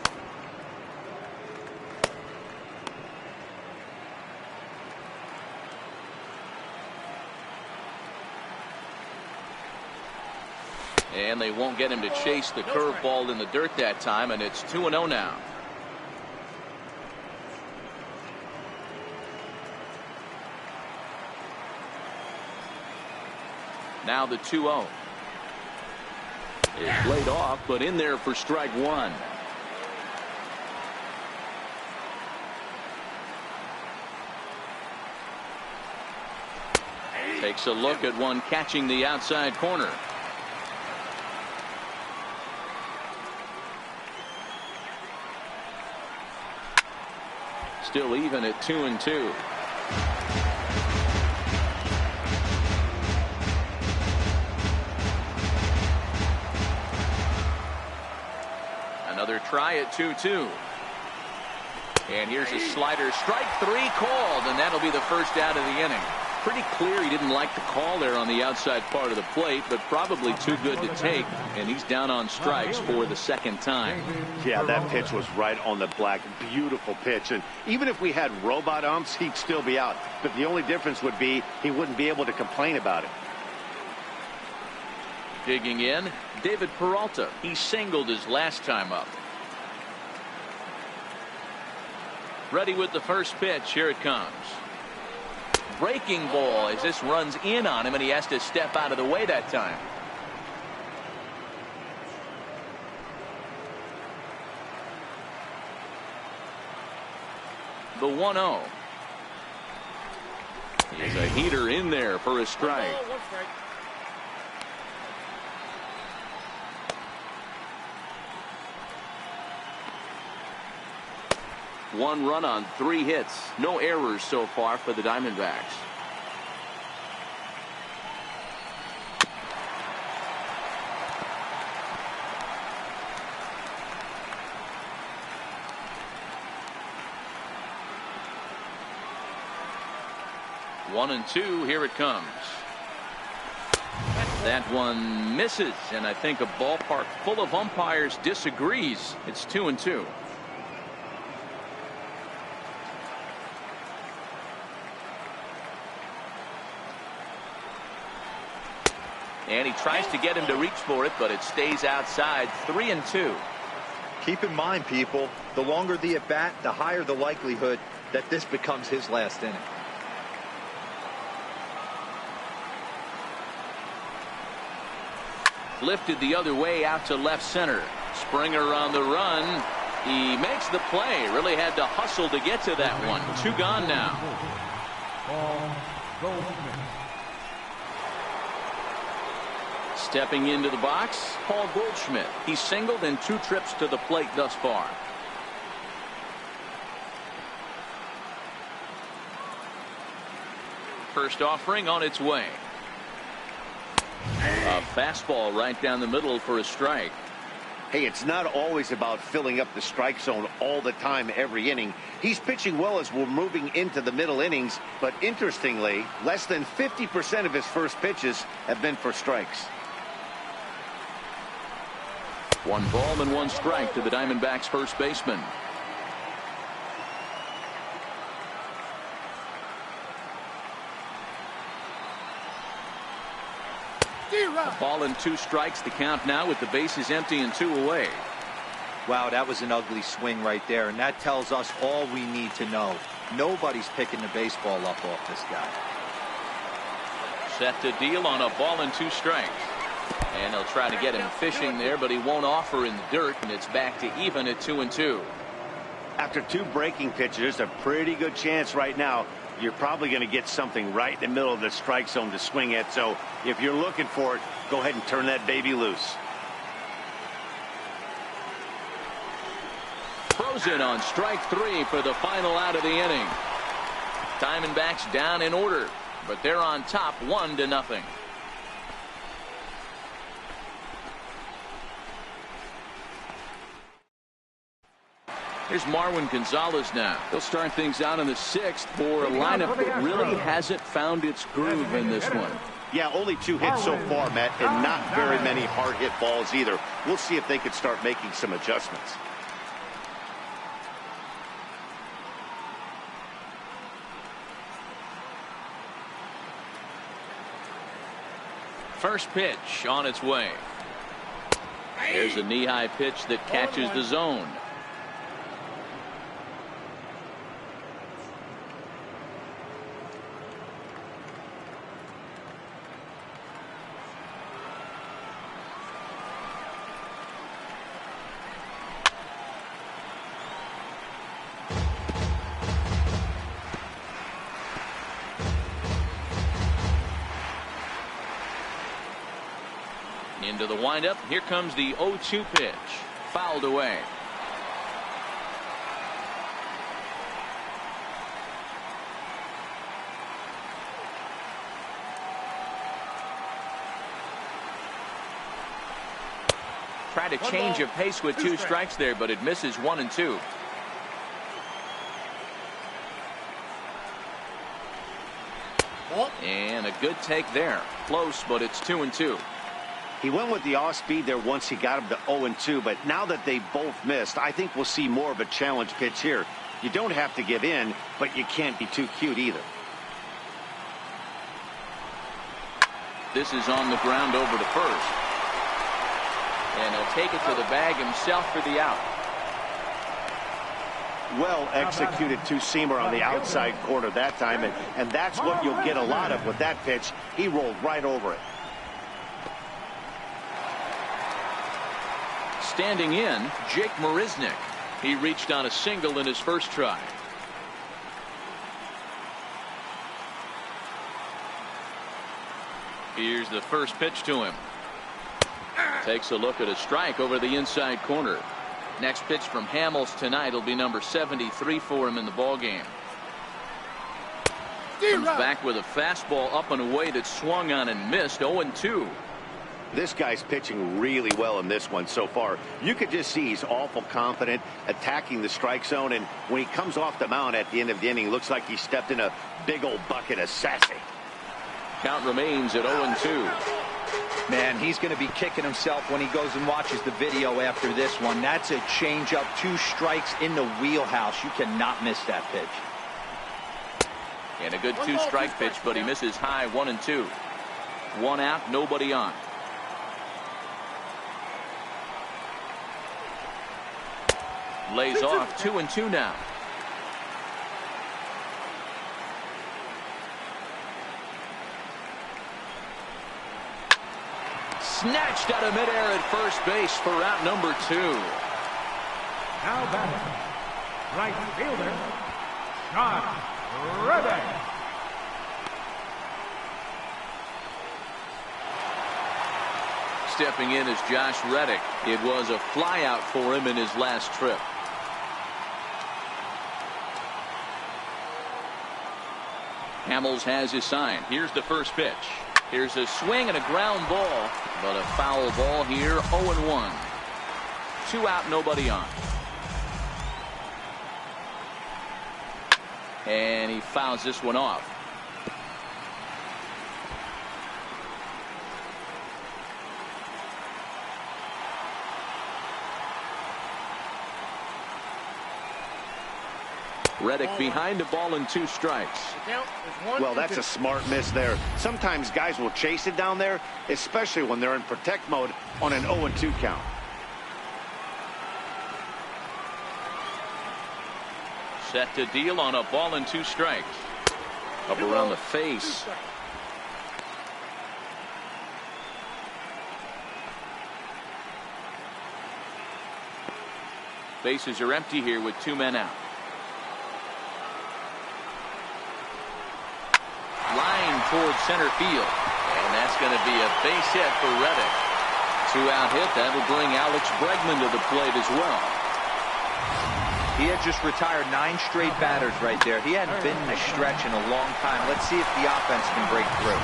And they won't get him to chase the curveball in the dirt that time, and it's 2-0 now. Now the 2-0. It's laid off, but in there for strike 1. Takes a look at one catching the outside corner. Still even at 2-2. Another try at 2-2. And here's a slider. Strike 3 called, and that'll be the first out of the inning. Pretty clear he didn't like the call there on the outside part of the plate, but probably too good to take, and he's down on strikes for the second time.
Yeah, that pitch was right on the black. Beautiful pitch. And even if we had robot umps, he'd still be out. But the only difference would be he wouldn't be able to complain about it.
Digging in, David Peralta. He singled his last time up. Ready with the first pitch. Here it comes. Breaking ball as this runs in on him, and he has to step out of the way that time. The 1-0. He's a heater in there for a strike. One run on 3 hits. No errors so far for the Diamondbacks. One and 2. Here it comes. That one misses, and I think a ballpark full of umpires disagrees. It's 2-2. And he tries to get him to reach for it, but it stays outside. 3-2.
Keep in mind, people, the longer the at bat, the higher the likelihood that this becomes his last inning.
Lifted the other way out to left center. Springer on the run. He makes the play. Really had to hustle to get to that one. 2 gone now. Stepping into the box, Paul Goldschmidt. He singled in 2 trips to the plate thus far. First offering on its way. A fastball right down the middle for a strike.
Hey, it's not always about filling up the strike zone all the time every inning. He's pitching well as we're moving into the middle innings, but interestingly, less than 50% of his first pitches have been for strikes.
1 ball and 1 strike to the Diamondbacks first baseman. A ball and 2 strikes, the count now with the bases empty and 2 away.
Wow, that was an ugly swing right there, and that tells us all we need to know. Nobody's picking the baseball up off this guy.
Set to deal on a ball and 2 strikes. And they'll try to get him fishing there, but he won't offer in the dirt, and it's back to even at 2-2.
After 2 breaking pitches, a pretty good chance right now. You're probably going to get something right in the middle of the strike zone to swing at. So if you're looking for it, go ahead and turn that baby loose.
Frozen on strike 3 for the final out of the inning. Diamondbacks down in order, but they're on top 1-0. Here's Marwin Gonzalez now. He'll start things out in the 6th for a lineup that really hasn't found its groove in this one.
Yeah, only 2 hits so far, Matt, and not very many hard hit balls either. We'll see if they can start making some adjustments.
First pitch on its way. There's a knee-high pitch that catches the zone. Into the windup. Here comes the 0-2 pitch. Fouled away. Try to change of pace with 2 strikes there, but it misses 1-2. And a good take there. Close, but it's 2-2.
He went with the off speed there once he got him to 0-2, but now that they both missed, I think we'll see more of a challenge pitch here. You don't have to give in, but you can't be too cute either.
This is on the ground over to first. And he'll take it to the bag himself for the out.
Well executed 2-seamer on the outside corner that time, and that's what you'll get a lot of with that pitch. He rolled right over it.
Standing in, Jake Marisnick. He reached on a single in his first try. Here's the first pitch to him. Takes a look at a strike over the inside corner. Next pitch from Hamels tonight will be number 73 for him in the ballgame. Comes back with a fastball up and away that swung on and missed. 0-2.
This guy's pitching really well in this one so far. You could just see he's awful confident attacking the strike zone, and when he comes off the mound at the end of the inning, looks like he stepped in a big old bucket of sassy.
Count remains at 0-2.
Man, he's going to be kicking himself when he goes and watches the video after this one. That's a changeup, 2 strikes in the wheelhouse. You cannot miss that pitch.
And a good 2-strike pitch, but he misses high. 1-2. 1 out, nobody on. Lays off. 2-2 now. Snatched out of midair at first base for out number 2.
Now batting, right fielder, John Reddick.
Stepping in is Josh Reddick. It was a flyout for him in his last trip. Hamels has his sign. Here's the first pitch. Here's a swing and a ground ball, but a foul ball here. 0-1. 2 out, nobody on. And he fouls this one off. Reddick behind the ball and 2 strikes.
Well, that's a smart miss there. Sometimes guys will chase it down there, especially when they're in protect mode on an 0-2 count.
Set to deal on a ball and 2 strikes. Up around the face. Bases are empty here with 2 men out. Line towards center field. And that's going to be a base hit for Reddick. 2-out hit. That'll bring Alex Bregman to the plate as well.
He had just retired 9 straight batters right there. He hadn't been in a stretch in a long time. Let's see if the offense can break through.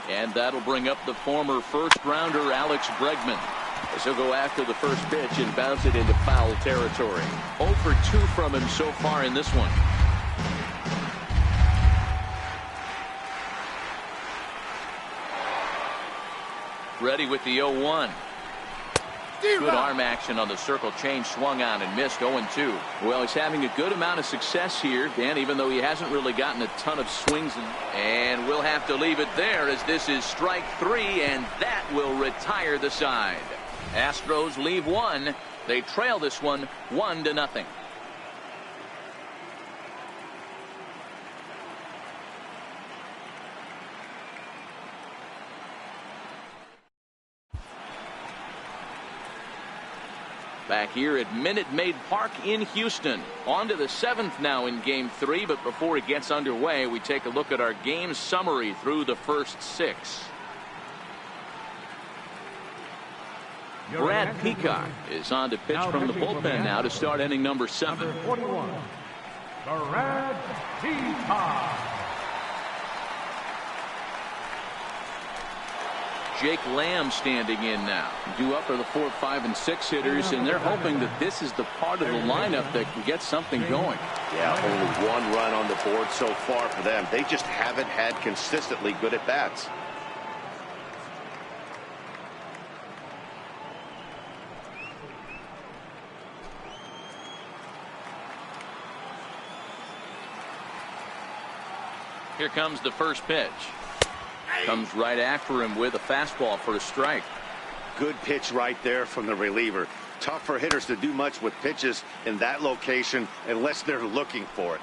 And that'll bring up the former first-rounder Alex Bregman, as he'll go after the first pitch and bounce it into foul territory. 0 for 2 from him so far in this one. Ready with the 0-1. Good arm action on the circle change, swung on and missed. 0-2. Well, he's having a good amount of success here, Dan, even though he hasn't really gotten a ton of swings. And we'll have to leave it there, as this is strike 3, and that will retire the side. Astros leave 1. They trail this one 1-0. Back here at Minute Maid Park in Houston. On to the 7th now in Game 3, but before it gets underway, we take a look at our game summary through the first 6. Brad Peacock is on to pitch from the bullpen now to start inning number 7.
Number 41, Brad Peacock.
Jake Lamb standing in now. Due up are the 4, 5, and 6 hitters, and they're hoping that this is the part of the lineup that can get something going.
Yeah, only 1 run on the board so far for them. They just haven't had consistently good at bats.
Here comes the first pitch. Comes right after him with a fastball for a strike.
Good pitch right there from the reliever. Tough for hitters to do much with pitches in that location unless they're looking for it.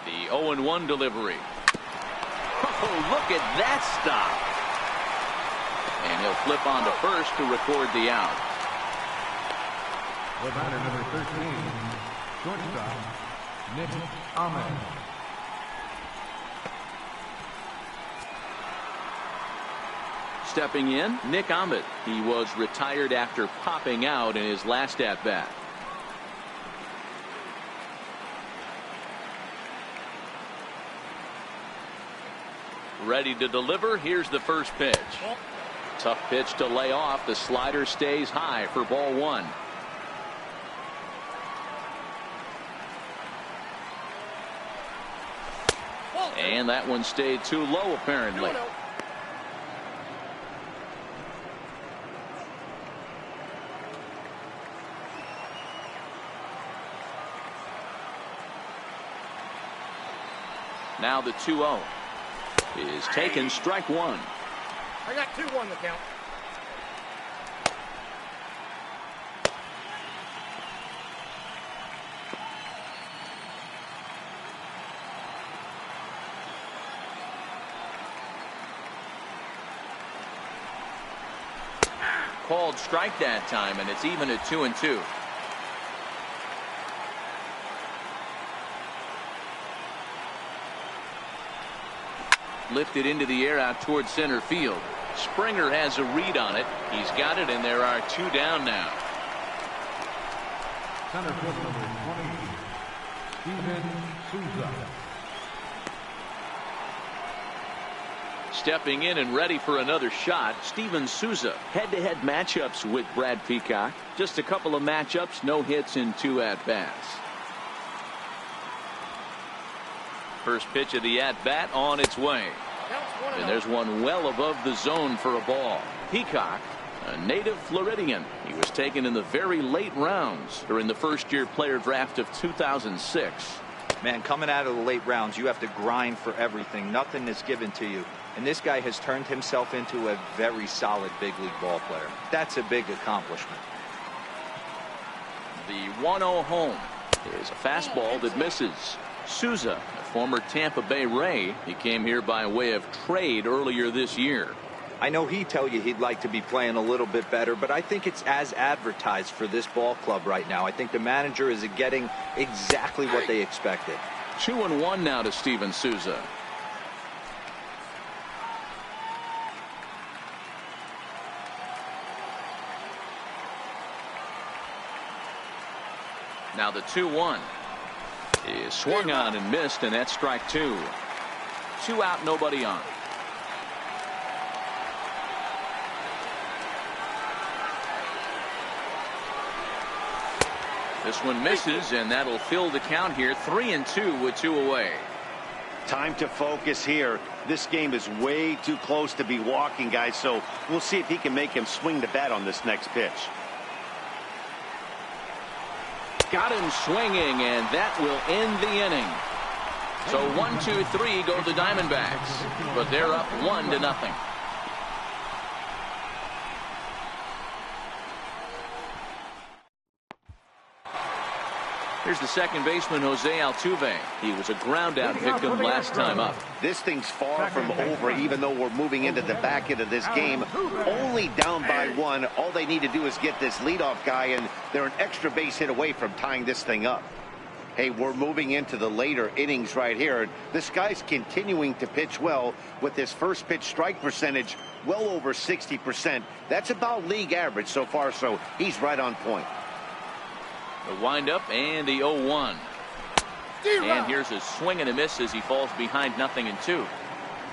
The 0-1 delivery. Oh, look at that stop. And he'll flip on to first to record the out.
The batter, number 13, shortstop, Nick Ahmed.
Stepping in, Nick Ahmed. He was retired after popping out in his last at-bat. Ready to deliver. Here's the first pitch. Tough pitch to lay off. The slider stays high for ball 1. And that one stayed too low, apparently. Now the 2-0 is taken, strike 1.
I got 2-1 the count.
called strike that time, and it's even at 2-2. Lifted into the air out towards center field. Springer has a read on it. He's got it, and there are 2 down now.
Center field number 20, Steven Souza.
Stepping in and ready for another shot, Steven Souza. Head-to-head matchups with Brad Peacock. Just a couple of matchups, no hits in 2 at-bats. First pitch of the at-bat on its way. And there's one well above the zone for a ball. Peacock, a native Floridian. He was taken in the very late rounds during the first-year player draft of 2006.
Man, coming out of the late rounds, you have to grind for everything. Nothing is given to you. And this guy has turned himself into a very solid big league ball player. That's a big accomplishment.
The 1-0 home is a fastball that misses. Souza, a former Tampa Bay Ray, he came here by way of trade earlier this year.
I know he'd tell you he'd like to be playing a little bit better, but I think it's as advertised for this ball club right now. I think the manager is getting exactly what they expected.
2-1 now to Steven Souza. Now the 2-1 is swung on and missed, and that's strike 2. 2 out, nobody on. This one misses, and that'll fill the count here. 3-2 with 2 away.
Time to focus here. This game is way too close to be walking, guys, so we'll see if he can make him swing the bat on this next pitch.
Got him swinging, and that will end the inning. So 1-2-3 go the Diamondbacks, but they're up 1-0. Here's the second baseman, Jose Altuve. He was a ground out victim last time up.
This thing's far from over, even though we're moving into the back end of this game. Only down by 1. All they need to do is get this leadoff guy, and they're an extra base hit away from tying this thing up. Hey, we're moving into the later innings right here. This guy's continuing to pitch well with his first pitch strike percentage well over 60%. That's about league average so far, so he's right on point.
The windup and the 0-1. And here's a swing and a miss as he falls behind 0-2.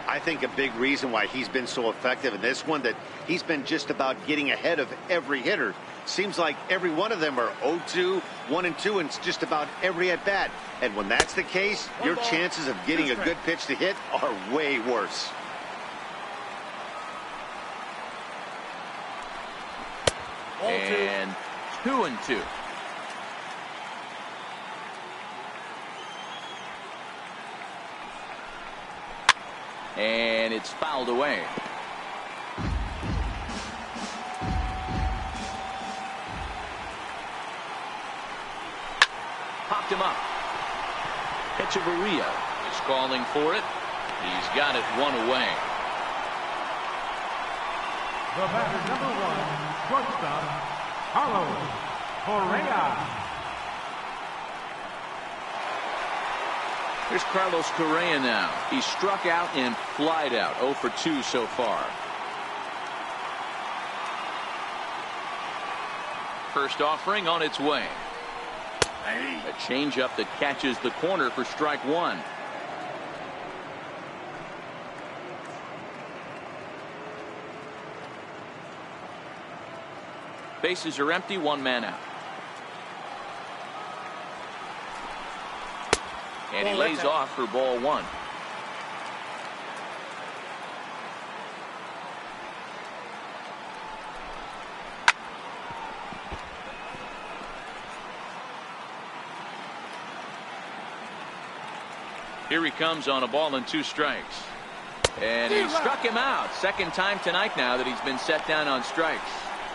I think a big reason why he's been so effective in this one, that he's been just about getting ahead of every hitter. Seems like every one of them are 0-2, 1-2, and it's just about every at bat. And when that's the case, your chances of getting a good pitch to hit are way worse.
And 2-2. And it's fouled away. Popped him up. Echeverria is calling for it. He's got it 1 away.
The batter, number 1, shortstop, Hallo, Correa.
Here's Carlos Correa now. He struck out and flied out. 0 for 2 so far. First offering on its way. A changeup that catches the corner for strike 1. Bases are empty, 1 man out. And he lays off for ball 1. Here he comes on a ball and 2 strikes. And he struck him out. Second time tonight now that he's been set down on strikes.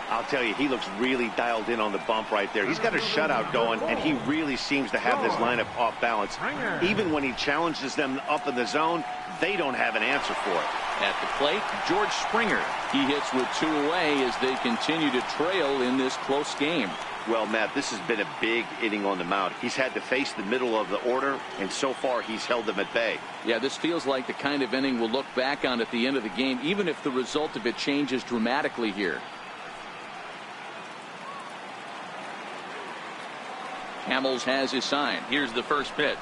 I'll tell you, he looks really dialed in on the bump right there. He's got a shutout going, and he really seems to have this lineup off balance. Even when he challenges them up in the zone, they don't have an answer for it.
At the plate, George Springer. He hits with 2 away as they continue to trail in this close game.
Well, Matt, this has been a big inning on the mound. He's had to face the middle of the order, and so far he's held them at bay.
Yeah, this feels like the kind of inning we'll look back on at the end of the game, even if the result of it changes dramatically here. Hamels has his sign. Here's the first pitch.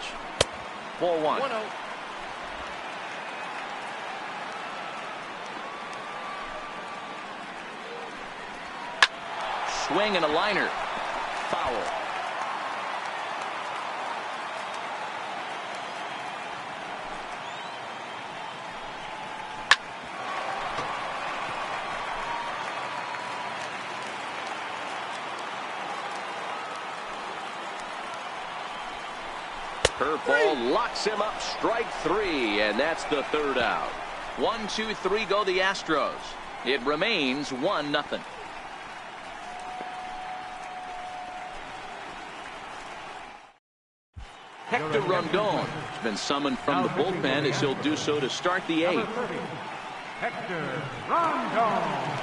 Ball 1.
1-0.
Swing and a liner. Foul. Curveball locks him up. Strike 3, and that's the 3rd out. 1, 2, 3 go the Astros. It remains 1-0. Hector Rondon has been summoned from the bullpen as he'll do so to start the 8th.
Hector Rondon.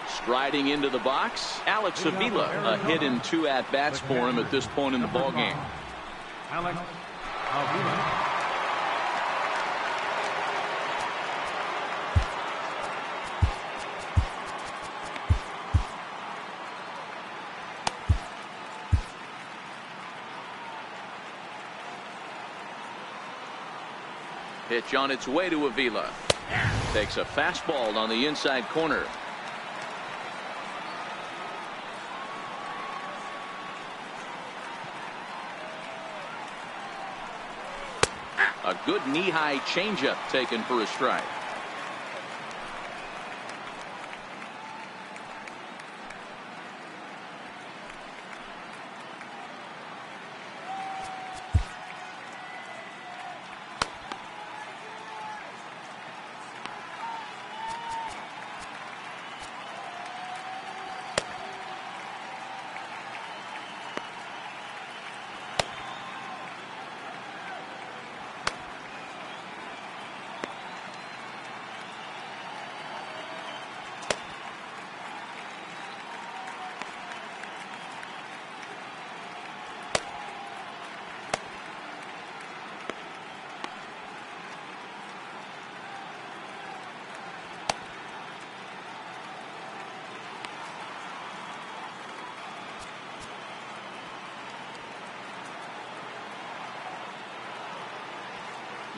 Striding into the box, Alex Avila. A hit and 2 at-bats for him at this point in the ballgame.
Alex Avila.
Pitch on its way to Avila. Takes a fastball on the inside corner. A good knee-high changeup taken for a strike.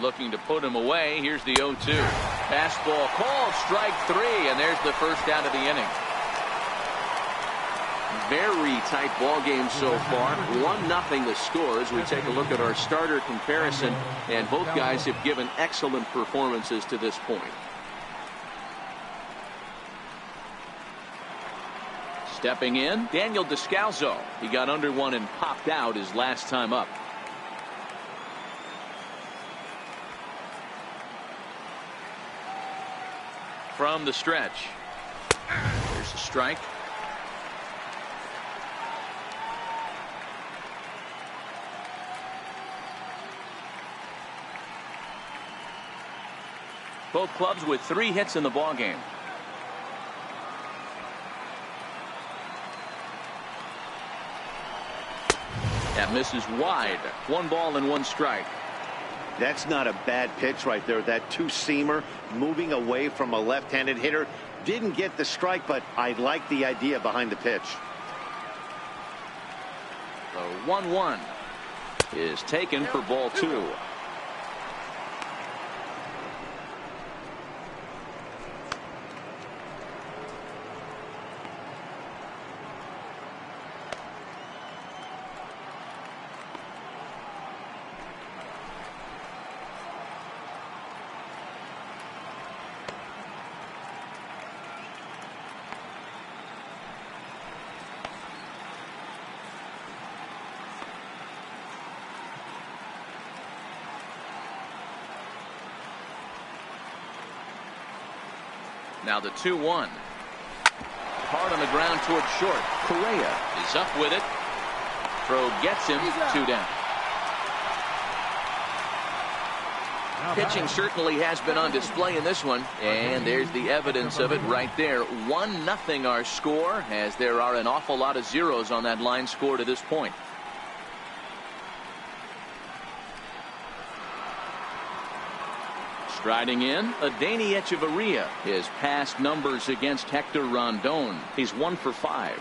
Looking to put him away. Here's the 0-2. Fastball called. Strike 3, and there's the first out of the inning. Very tight ball game so far. 1-0 the score as we take a look at our starter comparison, and both guys have given excellent performances to this point. Stepping in, Daniel Descalso. He got under one and popped out his last time up. From the stretch. Here's a strike. Both clubs with 3 hits in the ballgame. That misses wide. 1 ball and 1 strike.
That's not a bad pitch right there. That 2-seamer moving away from a left-handed hitter. Didn't get the strike, but I like the idea behind the pitch.
The 1-1 is taken for ball 2. Now the 2-1. Hard on the ground toward short. Correa is up with it. Throw gets him. 2 down. Pitching certainly has been on display in this one, and there's the evidence of it right there. 1-0 our score, as there are an awful lot of zeros on that line score to this point. Striding in, Adani Echeverria. His past numbers against Hector Rondon. He's 1 for 5.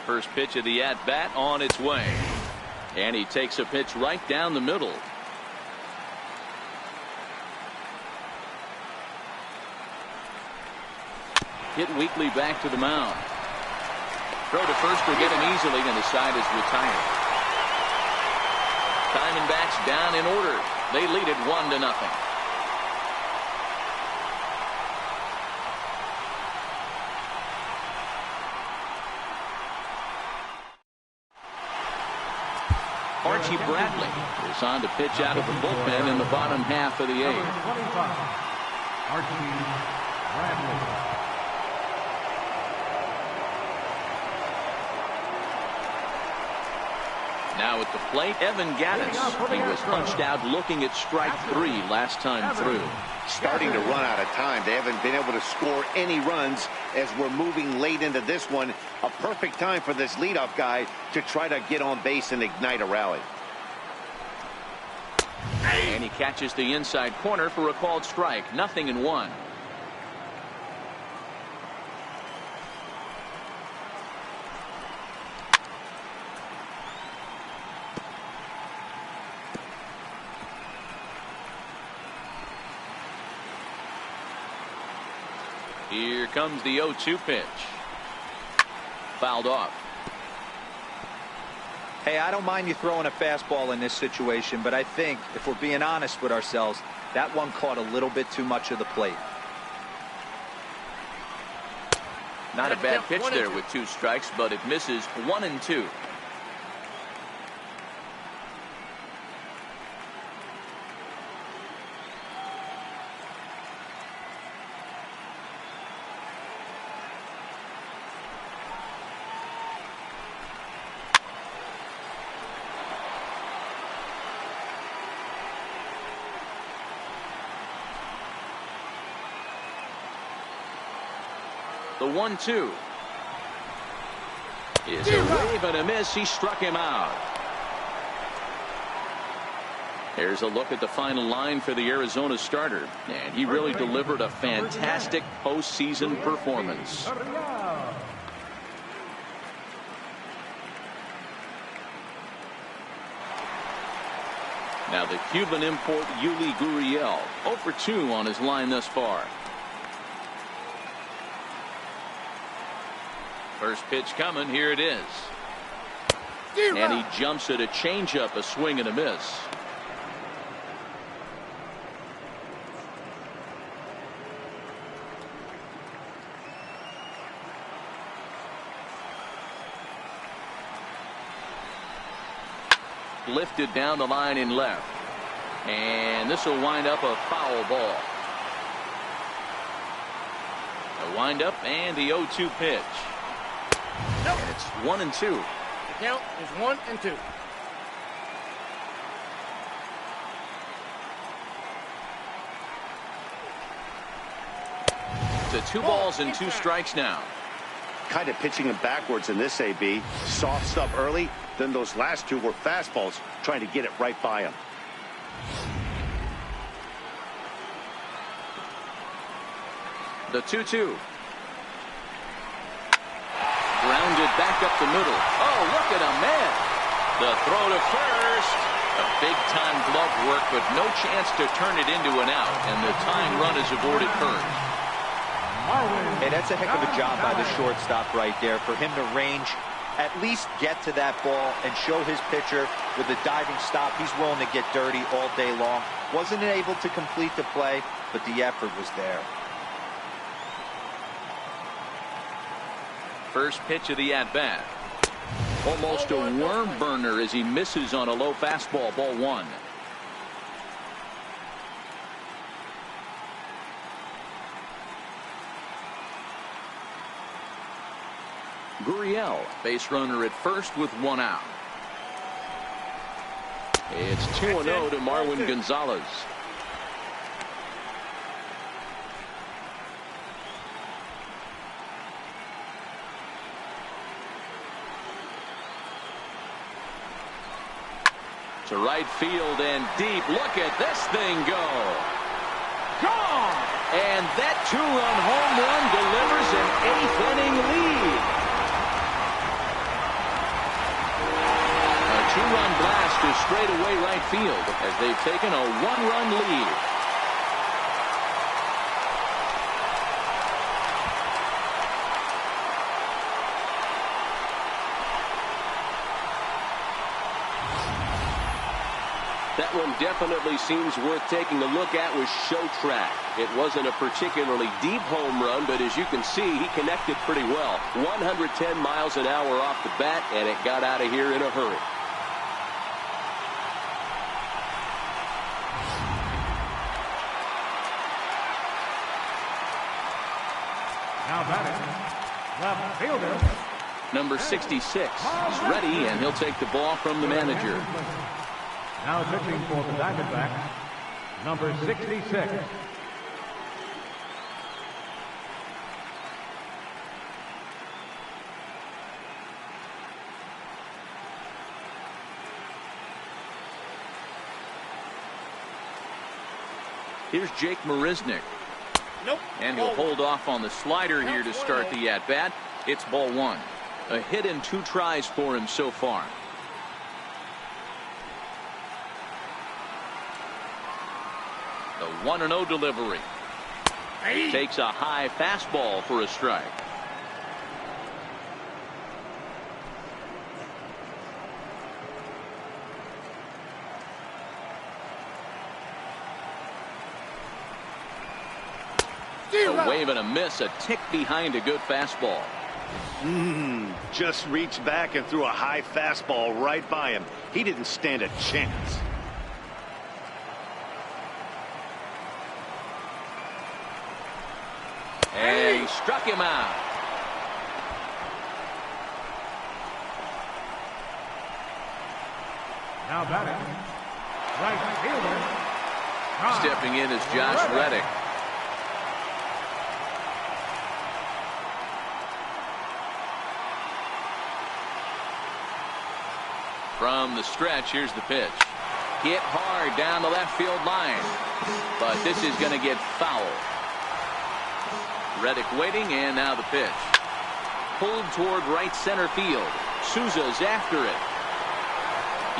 First pitch of the at-bat on its way. And he takes a pitch right down the middle. Hit weakly back to the mound. Throw to first will get him easily, and the side is retired. Diamondbacks down in order. They lead it 1-0. Archie Bradley is on to pitch out of the bullpen in the bottom half of the 8th.
Archie Bradley.
Now at the plate, Evan Gattis. He was punched out looking at strike 3 last time through.
Starting to run out of time. They haven't been able to score any runs as we're moving late into this one. A perfect time for this leadoff guy to try to get on base and ignite a rally.
And he catches the inside corner for a called strike. 0-1. Here comes the 0-2 pitch. Fouled off.
Hey, I don't mind you throwing a fastball in this situation, but I think if we're being honest with ourselves, that one caught a little bit too much of the plate.
Not a bad pitch there with 2 strikes, but it misses. 1-2. The 1-2 is a wave and a miss. He struck him out. Here's a look at the final line for the Arizona starter, and he really delivered a fantastic postseason performance. Now the Cuban import Yuli Gurriel, 0 for 2 on his line thus far. First pitch coming. Here it is. And he jumps at a changeup, a swing and a miss. Lifted down the line in left. And this will wind up a foul ball. A wind up and the 0-2 pitch.
Nope.
And it's 1-2.
The count is 1-2.
To 2 balls and 2 strikes now.
Kind of pitching him backwards in this AB. Soft stuff early, then those last 2 were fastballs, trying to get it right by him.
The 2-2. Grounded back up the middle. Oh, look at him, man. The throw to first. A big-time glove work, but no chance to turn it into an out, and the tying run is aborted first.
Hey, that's a heck of a job by the shortstop right there for him to range, at least get to that ball and show his pitcher with a diving stop. He's willing to get dirty all day long. Wasn't able to complete the play, but the effort was there.
First pitch of the at-bat. Almost a worm burner as he misses on a low fastball. Ball 1. Gurriel, base runner at first with 1 out. It's 2-0 to Marwin Gonzalez. To right field and deep. Look at this thing go. Gone! And that 2-run home run delivers an 8th-inning lead. A 2-run blast to straightaway right field as they've taken a 1-run lead.
That one definitely seems worth taking a look at with Show Track. It wasn't a particularly deep home run, but as you can see, he connected pretty well. 110 miles an hour off the bat, and it got out of here in a hurry.
Now batting, left fielder.
Number 66 is ready, and he'll take the ball from the manager.
Now pitching for the Diamondbacks, number 66.
Here's Jake Marisnick.
Nope.
And he'll hold off on the slider here to start the at-bat. It's ball 1. A hit and 2 tries for him so far. The 1-0 delivery. Takes a high fastball for a strike. A wave and a miss, a tick behind a good fastball.
Just reached back and threw a high fastball right by him. He didn't stand a chance.
And he struck him out.
Now batting, right fielder.
Stepping in is Josh Reddick. From the stretch, here's the pitch. Hit hard down the left field line. But this is going to get foul. Reddick waiting, and now the pitch. Pulled toward right center field. Souza's after it.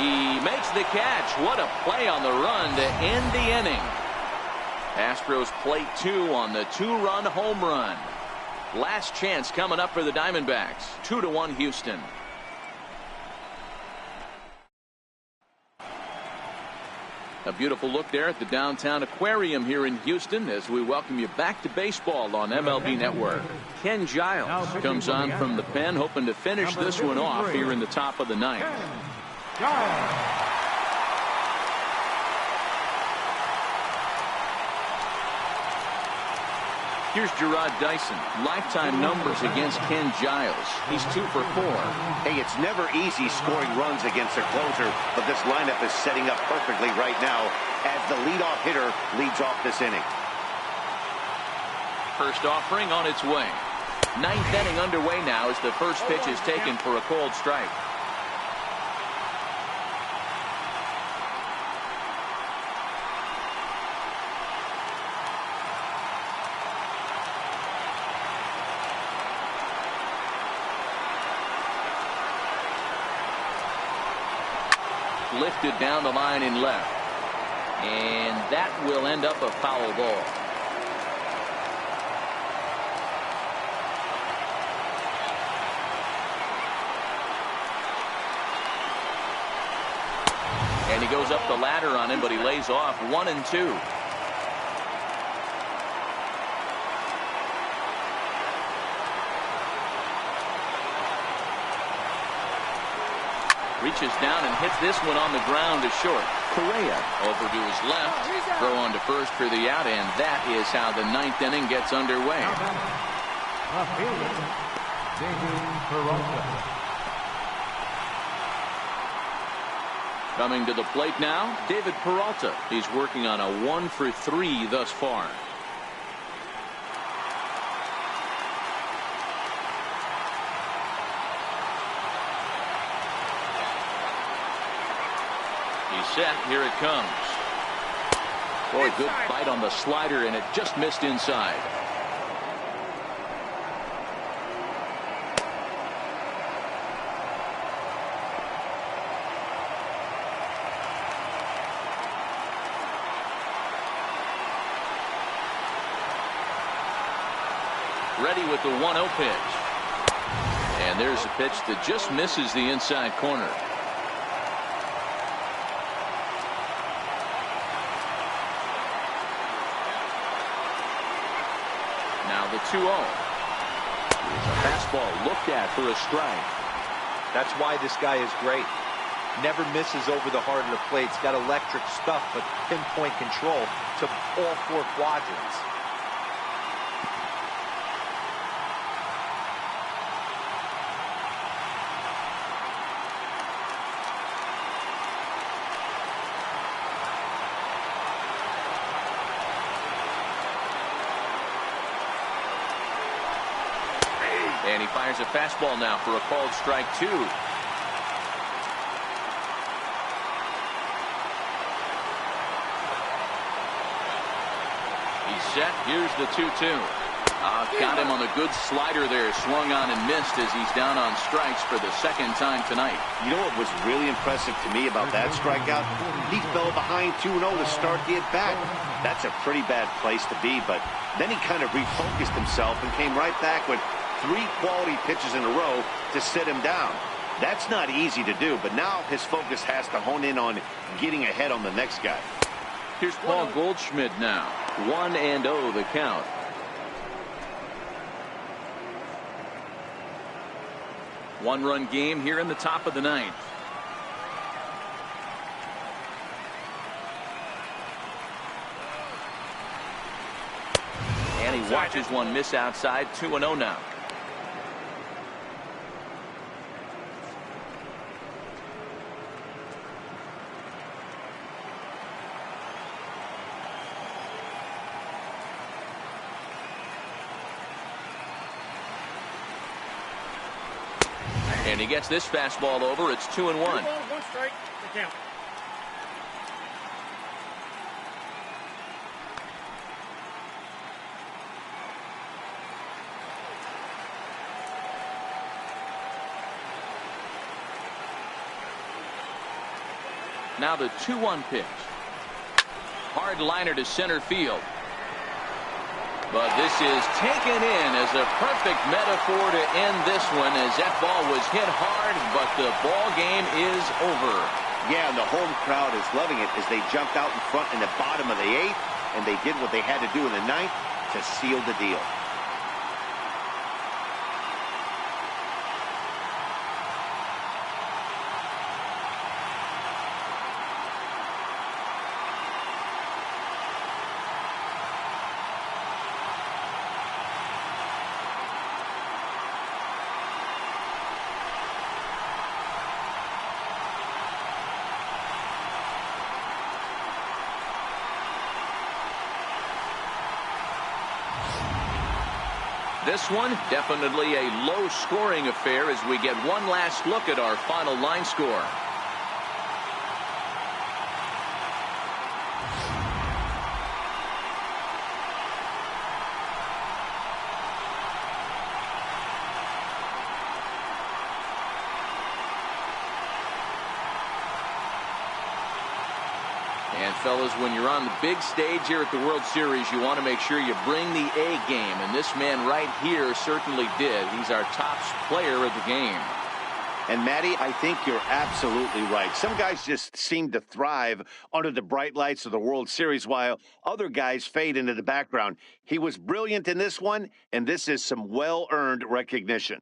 He makes the catch. What a play on the run to end the inning. Astros plate 2 on the 2-run home run. Last chance coming up for the Diamondbacks. 2-1 Houston. A beautiful look there at the downtown aquarium here in Houston as we welcome you back to baseball on MLB Network. Ken Giles comes on from the pen, hoping to finish this one off here in the top of the 9th. Here's Gerard Dyson. Lifetime numbers against Ken Giles. He's 2 for 4.
Hey, it's never easy scoring runs against a closer, but this lineup is setting up perfectly right now as the leadoff hitter leads off this inning.
First offering on its way. 9th inning underway now as the first pitch is taken for a cold strike. Lifted down the line in left. And that will end up a foul ball. And he goes up the ladder on him, but he lays off 1-2. Reaches down and hits this one on the ground to short. Correa over to his left. Throw on to first for the out, and that is how the 9th inning gets underway.
Peralta.
Coming to the plate now, David Peralta. He's working on a 1-for-3 thus far. He's set. Here it comes. Boy, good bite on the slider, and it just missed inside. Ready with the 1-0 pitch. And there's a pitch that just misses the inside corner. Now the 2-0. A fastball looked at for a strike.
That's why this guy is great. Never misses over the heart of the plate. He's got electric stuff, but pinpoint control to all 4 quadrants.
And he fires a fastball now for a called strike 2. He's set. Here's the 2-2. Got him on a good slider there. Swung on and missed as he's down on strikes for the second time tonight.
You know what was really impressive to me about that strikeout? He fell behind 2-0 to start the at-bat. That's a pretty bad place to be, but then he kind of refocused himself and came right back with 3 quality pitches in a row to sit him down. That's not easy to do, but now his focus has to hone in on getting ahead on the next guy.
Here's Paul Goldschmidt now. 1-0 the count. One-run game here in the top of the 9th. And he watches one miss outside. 2-0 now. And he gets this fastball over. It's 2-1.
1 strike to count.
Now the 2-1 pitch. Hard liner to center field. But this is taken in as a perfect metaphor to end this one, as that ball was hit hard, but the ball game is over.
Yeah, and the home crowd is loving it as they jumped out in front in the bottom of the 8th, and they did what they had to do in the 9th to seal the deal.
This one, definitely a low-scoring affair as we get one last look at our final line score. And fellas, when you're on the big stage here at the World Series, you want to make sure you bring the A game. And this man right here certainly did. He's our top player of the game.
And Matty, I think you're absolutely right. Some guys just seem to thrive under the bright lights of the World Series while other guys fade into the background. He was brilliant in this one, and this is some well-earned recognition.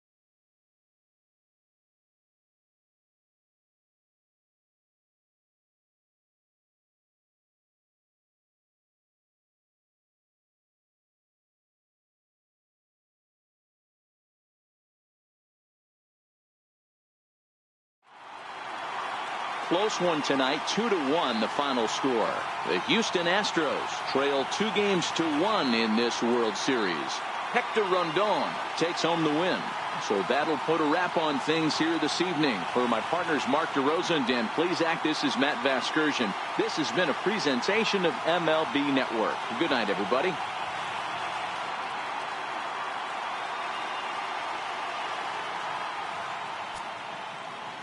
close one tonight, 2-1 the final score. The Houston Astros trail 2-1 in this World Series. Hector Rondon takes home the win. So that'll put a wrap on things here this evening. For my partners Mark DeRosa and Dan Plesac, this is Matt Vasgersian. This has been a presentation of MLB Network. Good night, everybody.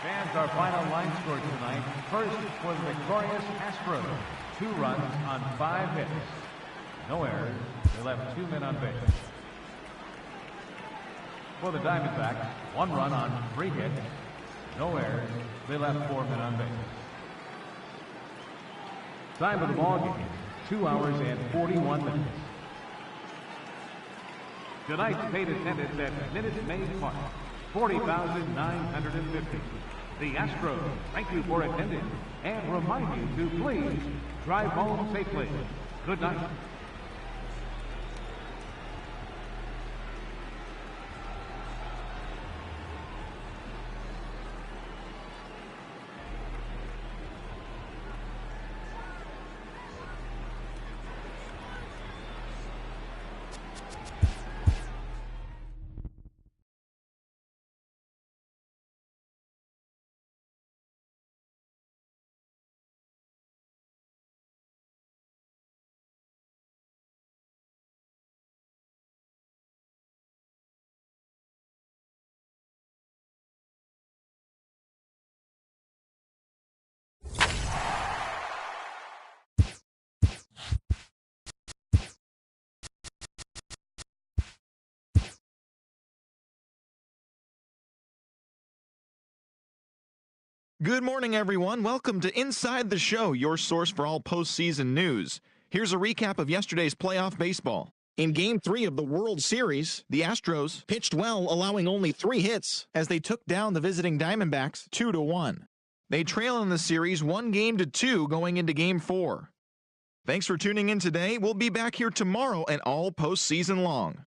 Fans, our final line score tonight. First for the victorious Astros. 2 runs on 5 hits. No errors. They left 2 men on base. For the Diamondbacks, 1 run on 3 hits. No errors. They left 4 men on base. Time of the ball game, 2 hours and 41 minutes. Tonight's paid attendance at Minute Maid Park, 40,950. The Astros thank you for attending and remind you to please drive home safely. Good night.
Good morning, everyone. Welcome to Inside the Show, your source for all postseason news. Here's a recap of yesterday's playoff baseball. In Game 3 of the World Series, the Astros pitched well, allowing only 3 hits as they took down the visiting Diamondbacks 2-1. They trail in the series 1-2 going into Game 4. Thanks for tuning in today. We'll be back here tomorrow and all postseason long.